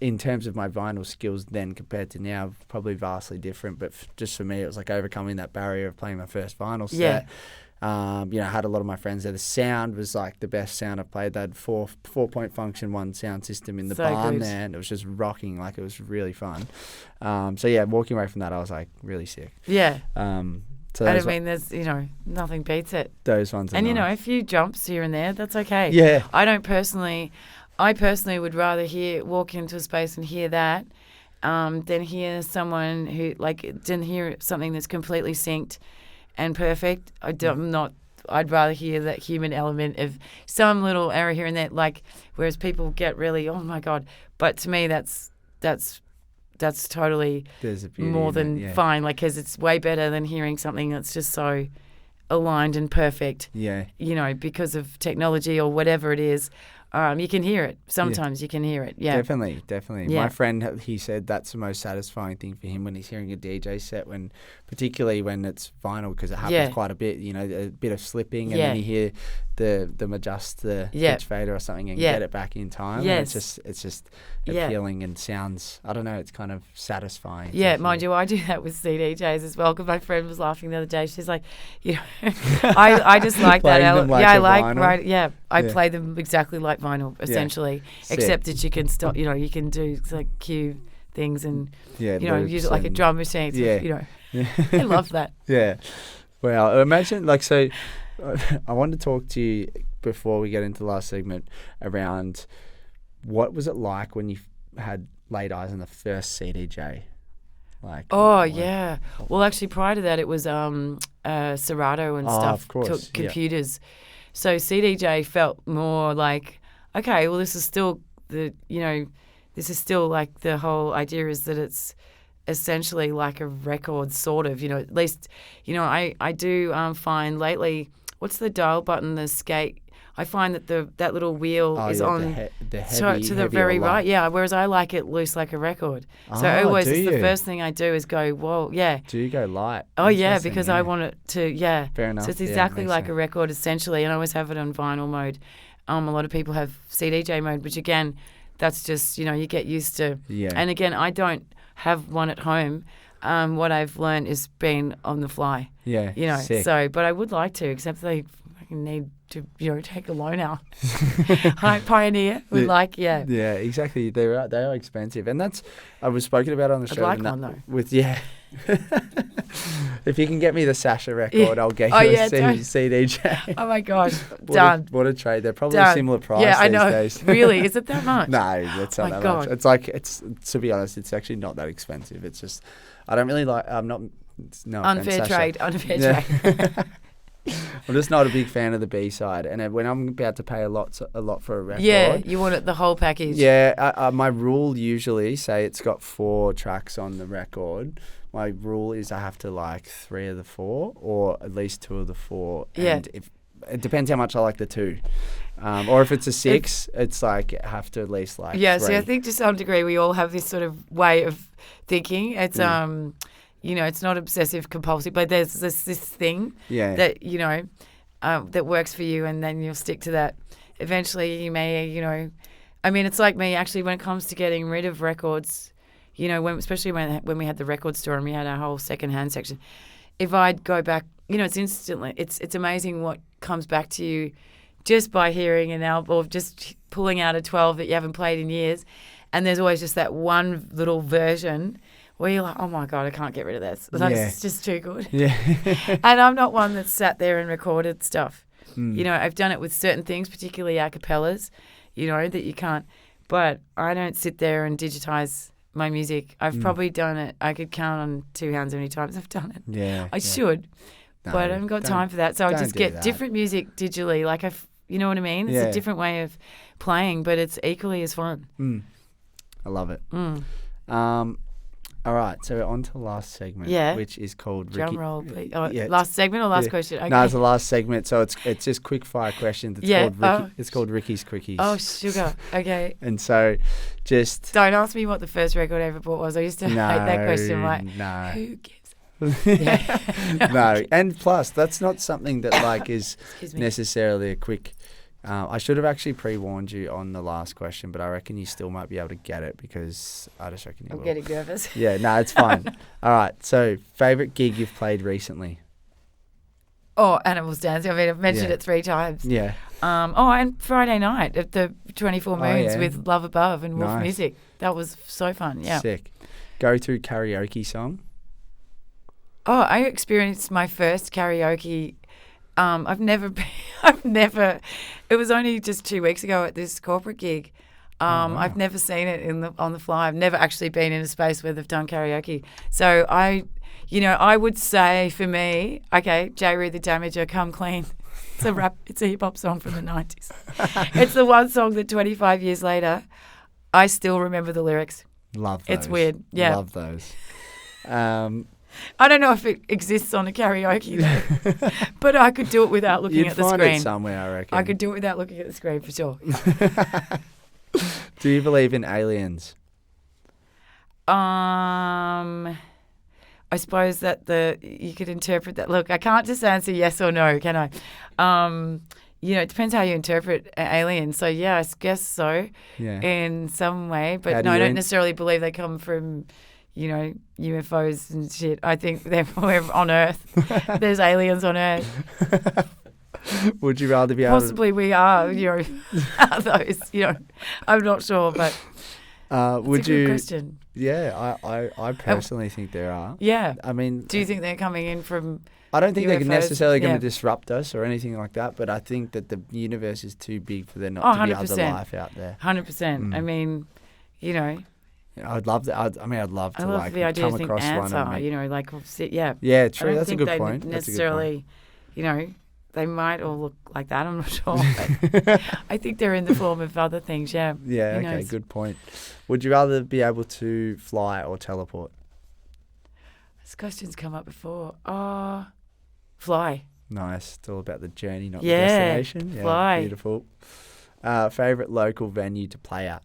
in terms of my vinyl skills then compared to now, probably vastly different. But just for me, it was like overcoming that barrier of playing my first vinyl set. I had a lot of my friends there. The sound was like the best sound I've played. They had four-point function, one sound system in the barn there, and it was just rocking. Like it was really fun. Walking away from that, I was like really sick. Yeah. So there's nothing beats it. Those ones. And nice. a few jumps here and there, that's okay. Yeah. I personally would rather walk into a space and hear that than hear someone who didn't hear something that's completely synced and perfect. I'd rather hear that human element of some little error here and there. Whereas people get really, oh my God. But to me, that's totally more than fine. Because it's way better than hearing something that's just so aligned and perfect. Yeah. Because of technology or whatever it is. You can hear it. Sometimes you can hear it. Yeah. Definitely. Yeah. My friend, he said that's the most satisfying thing for him when he's hearing a DJ set, particularly when it's vinyl, because it happens quite a bit, a bit of slipping and then you hear them adjust the pitch fader or something and get it back in time. Yes. And it's just appealing and sounds, I don't know, it's kind of satisfying. Yeah, mind you, I do that with CDJs as well, because my friend was laughing the other day. She's like, I just like that. I play them exactly like vinyl, essentially, except that you can stop, you can do like cue things and, use it like a drum machine. I love that. Yeah. Well, imagine, I wanted to talk to you before we get into the last segment around what was it like when you had laid eyes on the first CDJ? Well, actually, prior to that, it was Serato and stuff. Of course. Took computers. So CDJ felt more like, okay, well, this is still like the whole idea is that it's essentially like a record, sort of, at least, I do find lately, what's the dial button, the skate? I find that that little wheel is on the heavy, to the very right. Yeah, whereas I like it loose like a record. So always the first thing I do is go, whoa, yeah. Do you go light? Oh, yeah, because I want it to, yeah. Fair enough. So it's exactly like a record, essentially, and I always have it on vinyl mode. A lot of people have CDJ mode, which, again, that's just, you get used to. Yeah. And, again, I don't have one at home. What I've learned is being on the fly. Yeah, sick. So, but I would like to, except they fucking need to, take a loan out. Pioneer would Yeah, exactly. They are expensive. And I was spoken about on the show. I'd like one, though. If you can get me the Sasha record, I'll get you a CDJ. Oh, my gosh, done. What a trade. They're probably a similar price I know. these days. Really? Is it that much? No, it's not that much. It's like, to be honest, it's actually not that expensive. It's just, I don't really like, I'm not, no unfair offense, unfair trade. I'm just not a big fan of the B-side. And when I'm about to pay a lot for a record. Yeah, you want it the whole package. Yeah, my rule usually, say it's got 4 tracks on the record, my rule is I have to like 3 of the 4 or at least 2 of the 4. Yeah. And it depends how much I like the 2. Or if it's a 6, it's like I have to at least like 3. So I think to some degree we all have this sort of way of thinking. It's it's not obsessive compulsive, but there's this thing that that works for you, and then you'll stick to that. Eventually, you may it's like me actually when it comes to getting rid of records. Especially when we had the record store and we had our whole second-hand section. If I'd go back, it's instantly. It's amazing what comes back to you just by hearing an album or just pulling out a 12 that you haven't played in years. And there's always just that one little version where you're like, oh, my God, I can't get rid of this. It's just too good. Yeah. And I'm not one that sat there and recorded stuff. I've done it with certain things, particularly a cappellas, that you can't. But I don't sit there and digitize my music. I've probably done it. I could count on 2 hands how many times I've done it. Yeah. I should, but I haven't got time for that. So I just get different music digitally. Like you know what I mean? It's a different way of playing, but it's equally as fun. I love it. All right, so we're on to the last segment, which is called Drum roll, please. Last segment or last question? Okay. No, it's the last segment, so it's just quick fire questions. It's called Ricky's Quickies. Oh, sugar. Okay. And so, just don't ask me what the first record I ever bought was. I used to hate that question. Like, who gives? No, and plus that's not something that is necessarily a quick. I should have actually pre-warned you on the last question, but I reckon you still might be able to get it because I just reckon you will. I'm getting nervous. Yeah, no, it's fine. All right, so favourite gig you've played recently? Oh, Animals Dancing. I mean, I've mentioned it 3 times. Yeah. And Friday night at the 24 Moons with Love Above and Wolf Music. That was so fun, yeah. Sick. Go-to karaoke song? Oh, I experienced my first karaoke. It was only just 2 weeks ago at this corporate gig. I've never seen it on the fly. I've never actually been in a space where they've done karaoke. So I would say for me, okay, J. Rue the Damager, Come Clean. It's a rap. It's a hip hop song from the 90s. It's the one song that 25 years later, I still remember the lyrics. Love those. It's weird. Yeah. Love those. I don't know if it exists on a karaoke though, but I could do it without looking at the screen. You'd find it somewhere, I reckon. I could do it without looking at the screen for sure. Do you believe in aliens? I suppose that you could interpret that. Look, I can't just answer yes or no, can I? It depends how you interpret aliens. So yeah, I guess so. Yeah. In some way, but no, I don't necessarily believe they come from. UFOs and shit. I think we're on Earth. There's aliens on Earth. Would you rather be possibly we are? Those. I'm not sure, but would you? Good question. Yeah, I personally think there are. Yeah. I mean, do you think they're coming in from? I don't think they're necessarily going to disrupt us or anything like that, but I think that the universe is too big for there not to be other life out there. 100%. I mean, I'd love that. I'd love to the idea come to think across ants one. Are, yeah. Yeah, true. That's a good point. Necessarily, they might all look like that. I'm not sure. But I think they're in the form of other things. Yeah. Yeah. Okay. Good point. Would you rather be able to fly or teleport? This question's come up before. Fly. Nice. It's all about the journey, not the Yeah, destination. Yeah, fly. beautiful. Favorite local venue to play at?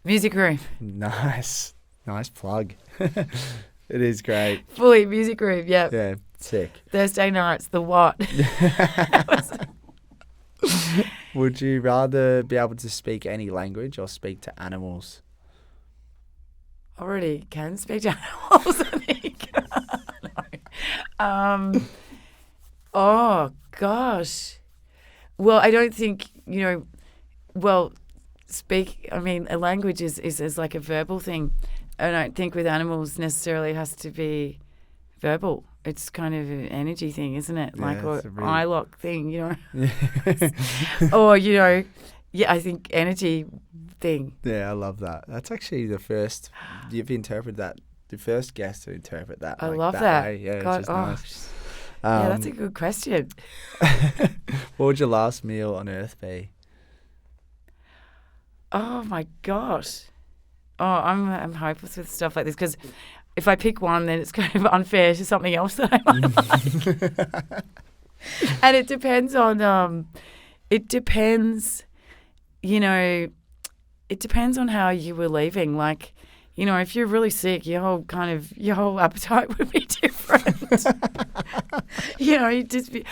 Music room. Nice. Nice plug. It is great. Fully music room, yeah. Yeah, sick. Thursday nights, the what? Would you rather be able to speak any language or speak to animals? Already can speak to animals, I think. No. Oh, gosh. Well, I don't think, a language is like a verbal thing. I don't think with animals necessarily it has to be verbal. It's kind of an energy thing, isn't it? Yeah, Like it's an a really- eye lock thing, Or, I think energy thing. Yeah, I love that. That's actually the first you've interpreted that. The first guest to interpret that. I like love that. way. Yeah, God, it's just nice. Yeah, that's a good question. What would your last meal on Earth be? Oh my gosh. Oh, I'm hopeless with stuff like this because if I pick one, then it's kind of unfair to something else that I might like. And it depends on it depends on how you were leaving. Like, if you're really sick, your whole appetite would be different. You just be,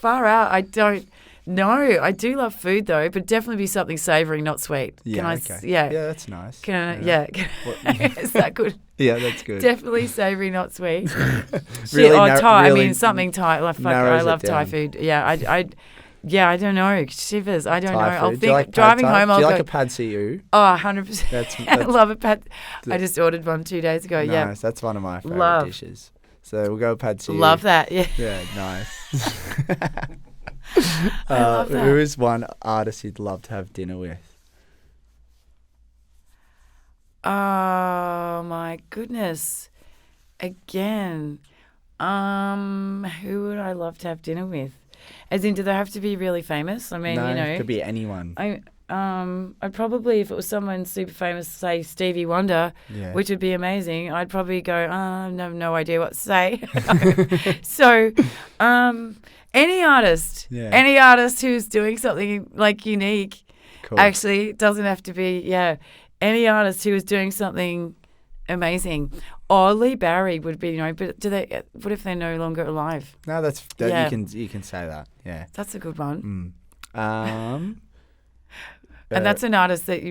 far out. I don't know. I do love food though, but definitely be something savoury, not sweet. Yeah, Can okay. yeah. Yeah, that's nice. Is that good? Yeah, that's good. Definitely savoury, not sweet. Really Thai. really something Thai. Like, I narrows it love Thai down. food. Yeah, I don't know. Shivers. I don't know. Thai I'll food. Do you think like driving pad thai? home. Do I'll you go. like a pad see ew? Oh, 100%. That's I love a pad. I just ordered one 2 days ago. Nice. Yeah, That's one of my favourite Love. dishes. So we'll go pad see ew. love that. Yeah. Yeah, nice. I love that. Who is one artist you'd love to have dinner with? Oh my goodness. Again. Who would I love to have dinner with? As in, do they have to be really famous? I mean, No, it could be anyone. I'd probably, if it was someone super famous, say Stevie Wonder, Yeah. which would be amazing, I'd probably go, I have no idea what to say. So, any artist who's doing something like unique, Cool. actually, it doesn't have to be, any artist who is doing something amazing. Or Lee Barry would be, but what if they're no longer alive? No, Yeah. you can say that. Yeah. That's a good one. And And that's an artist that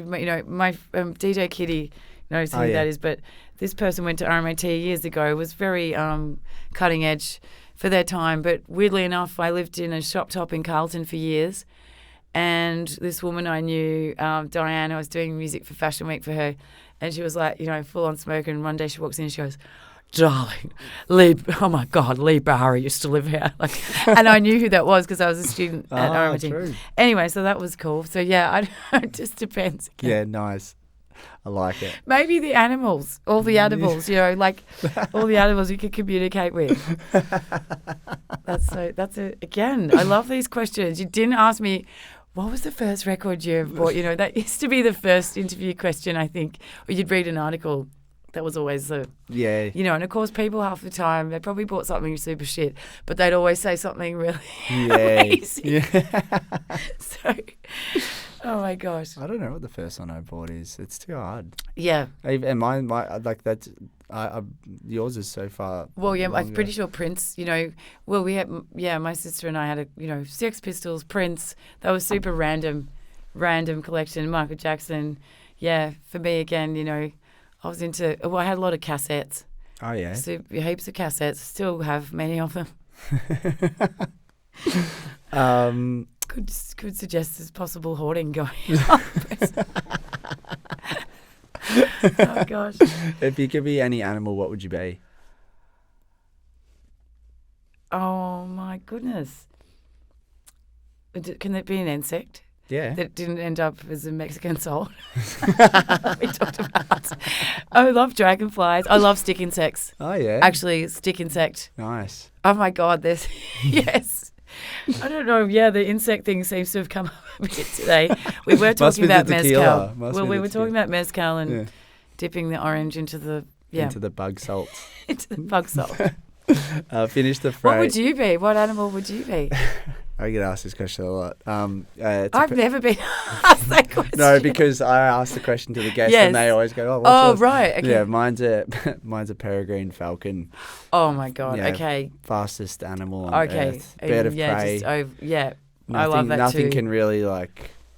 my DJ Kitty knows who that is. But this person went to RMIT years ago. Was very cutting edge for their time. But weirdly enough, I lived in a shop top in Carlton for years, and this woman I knew, Diane, I was doing music for Fashion Week for her, and she was like, full on smoking. And one day she walks in and she goes, "Darling, oh my God, Lee Barry used to live here." And I knew who that was because I was a student at RMIT. True. Anyway, so that was cool. So it just depends. Yeah, nice. I like it. Maybe the animals, all the animals, all the animals you can communicate with. Again, I love these questions. You didn't ask me, what was the first record you ever bought? That used to be the first interview question, I think. Or you'd read an article. That was always the, Yeah. and of course people half the time, they probably bought something super shit, but they'd always say something really amazing. Yeah. So, oh my gosh. I don't know what the first one I bought is. It's too hard. Yeah. And mine, that's, yours is so far. Well, yeah, I'm longer. pretty sure Prince, we had, my sister and I had Sex Pistols, Prince. That was super random collection. Michael Jackson. Yeah, for me again, I was into, I had a lot of cassettes. Oh, yeah. So heaps of cassettes. Still have many of them. Could suggest there's possible hoarding going on. Oh, gosh. If you could be any animal, what would you be? Oh, my goodness. Can it be an insect? Yeah. That didn't end up as a Mexican salt. We talked about. I love dragonflies. I love stick insects. Oh, yeah. Actually, stick insect. Nice. Oh my God, there's yes. I don't know. Yeah, the insect thing seems to have come up a bit today. We were talking about mezcal. We were talking about mezcal and dipping the orange into the into the bug salt. into the bug salt. Finish the phrase. What would you be? What animal would you be? I get asked this question a lot. I've never been asked that question. No, because I ask the question to the guests Yes. and they always go, "Oh, what's Oh, yours?" right. Okay. Yeah, mine's a peregrine falcon. Oh my God. Yeah, Okay. Fastest animal on Okay. Earth. Bird of yeah, prey. I love that Nothing too. can really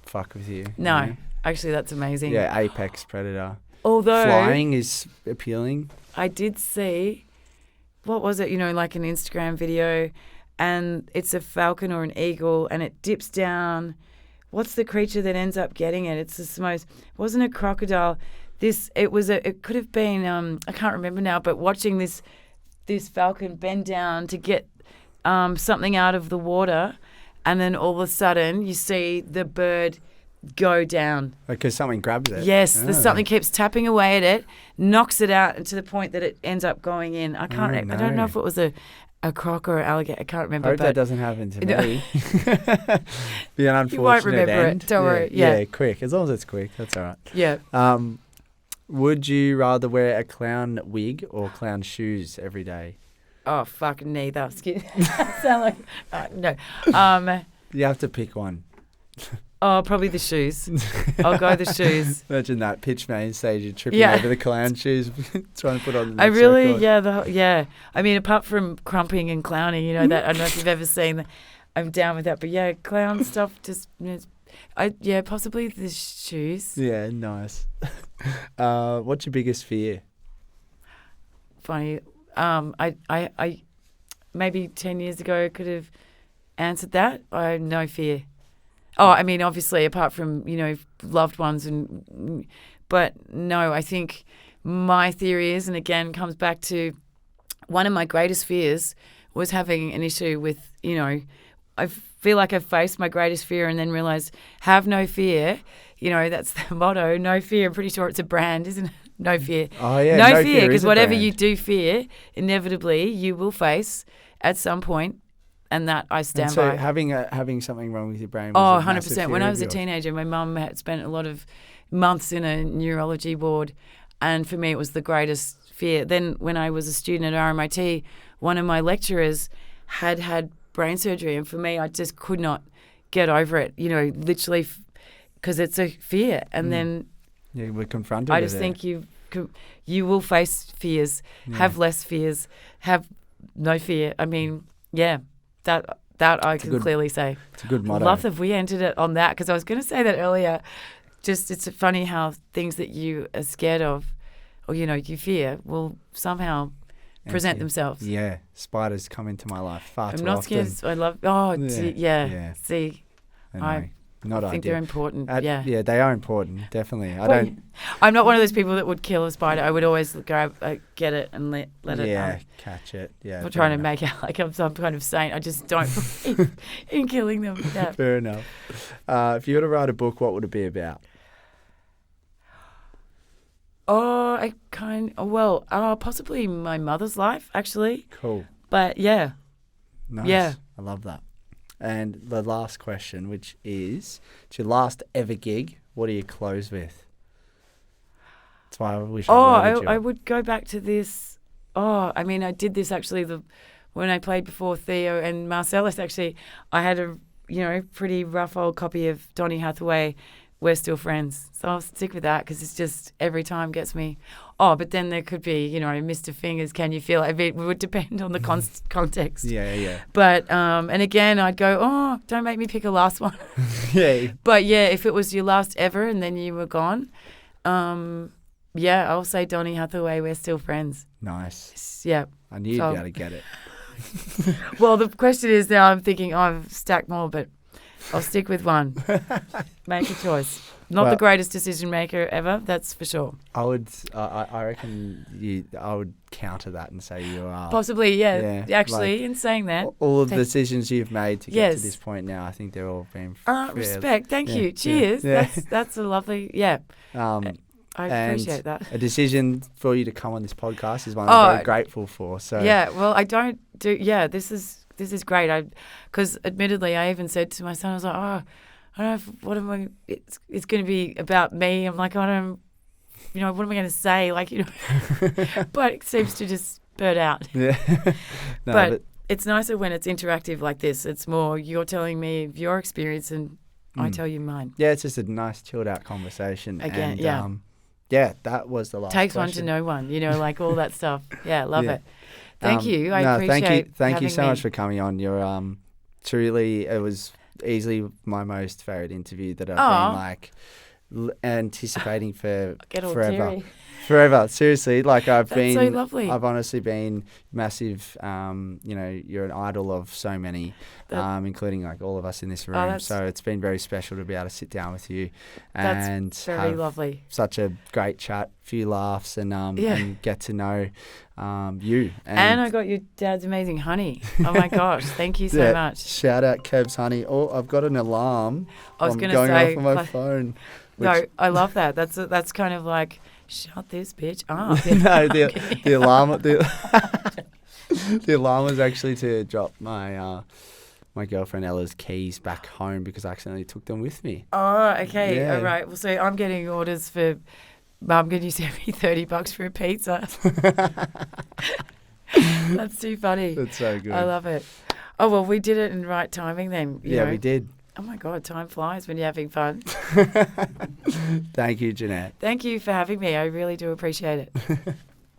fuck with you. No, you know? actually, that's amazing. Yeah, apex predator. Although Flying is appealing. I did see, what was it? Like an Instagram video, and it's a falcon or an eagle, and it dips down. What's the creature that ends up getting it? It's the most. It wasn't a crocodile. It could have been. I can't remember now. But watching this falcon bend down to get something out of the water, and then all of a sudden you see the bird go down. Because something grabs it. Yes, Oh. there's something keeps tapping away at it, knocks it out, and to the point that it ends up going in. I can't. I don't know if it was a croc or an alligator. I can't remember. I hope but that doesn't happen to me. Be an unfortunate You won't remember end. it. Don't worry. Yeah. Quick. As long as it's quick, that's all right. Yeah. Would you rather wear a clown wig or clown shoes every day? Oh, fuck, neither. Excuse me. Sound like no. You have to pick one. Oh, probably the shoes. I'll go the shoes. Imagine that pitch main stage, you're tripping Yeah. over the clown shoes, trying to put on the I next really, record. yeah. I mean, apart from crumping and clowning, that I don't know if you've ever seen that. I'm down with that, but yeah, clown stuff just. Possibly the shoes. Yeah, nice. What's your biggest fear? Funny. I maybe 10 years ago could have answered that. I have no fear. Oh, I mean, obviously, apart from, loved ones but no, I think my theory is, and again, comes back to one of my greatest fears was having an issue with, I feel like I've faced my greatest fear and then realised, have no fear. That's the motto, no fear. I'm pretty sure it's a brand, isn't it? No fear. Oh, yeah. No fear, is because a whatever brand. you do fear, inevitably you will face at some point, and that I stand And so by. having something wrong with your brain Oh, was a massive 100%. fear When I of was a yours. teenager, my mum had spent a lot of months in a neurology ward, and for me it was the greatest fear. Then when I was a student at RMIT, one of my lecturers had brain surgery, and for me I just could not get over it, literally because it's a fear. And then Yeah, we're confronted I with just it. think you will face fears, have less fears, have no fear. I mean, yeah, that I can clearly say. It's a good motto. Love that we ended it on that, because I was going to say that earlier. Just it's funny how things that you are scared of, or you fear, will somehow present Empty. themselves. Yeah, spiders come into my life far I'm too not often. scared. I love. Oh, Yeah, yeah. yeah. See, Anyway, not I think ideal. they're important. Yeah, they are important, definitely. I'm not one of those people that would kill a spider. I would always grab, get it and let it. Yeah, catch it. Yeah. I'm fair trying to enough. make out like I'm some kind of saint. I just don't believe in killing them. Yeah. Fair enough. If you were to write a book, what would it be about? Oh, possibly my mother's life, actually. Cool. But yeah. Nice. Yeah. I love that. And the last question, which is, it's your last ever gig. What do you close with? That's why I wish I I would go back to this. Oh, I mean, I did this actually when I played before Theo and Marcellus. Actually, I had a pretty rough old copy of Donny Hathaway, We're Still Friends. So I'll stick with that because it's just every time gets me. Oh, but then there could be, Mr. Fingers, Can You Feel It? I mean, it would depend on the context. Yeah. But, and again, I'd go, oh, don't make me pick a last one. Yeah. But yeah, if it was your last ever and then you were gone, I'll say Donny Hathaway, We're Still Friends. Nice. Yeah. I knew you'd So- be able to get it. Well, the question is now I'm thinking I've stacked more, but I'll stick with one. Make a choice. Not Well- the greatest decision maker ever, that's for sure. I would. I reckon I would counter that and say you are. Possibly, Yeah, Actually, in saying that. All of the Thank- decisions you've made to get Yes. to this point now, I think they're all been. Respect. Thank Yeah, you. yeah, Cheers. yeah. That's a lovely, I And appreciate that. A decision for you to come on this podcast is one I'm very Oh, grateful for. So Yeah, well, I don't do. Yeah, this is great. Because admittedly, I even said to my son, I was like, oh, I don't know what am I. It's going to be about me. I'm like, I don't. What am I going to say? But it seems to just bird out. Yeah. No, but it's nicer when it's interactive like this. It's more you're telling me of your experience and I tell you mine. yeah, it's just a nice chilled out conversation. Again, and, yeah. Yeah, that was the last Takes question. one to know one, like all that stuff. Yeah, love it. Thank you. I appreciate thank you so having much me. for coming on. You're truly, it was easily my most favorite interview that I've Aw. been like anticipating for Get all forever. teary. Forever, seriously. Like That's so lovely. I've honestly been massive. You're an idol of so many, including like all of us in this room. So it's been very special to be able to sit down with you, and That's very have lovely. such a great chat, few laughs, and get to know you. And I got your dad's amazing honey. Oh my gosh, thank you so much. Shout out Keb's honey. Oh, I've got an alarm. I was going to going say off on my phone. No, I love that. That's kind of like shut this bitch up. No, the alarm. The alarm was actually to drop my my girlfriend Ella's keys back home because I accidentally took them with me. Oh, okay. Yeah. All right. Well, so I'm getting orders for Mum. Can you send me $30 for a pizza? That's too funny. That's so good. I love it. Oh well, we did it in right timing then. you know. We did. Oh my God, time flies when you're having fun. Thank you, JNETT. Thank you for having me. I really do appreciate it.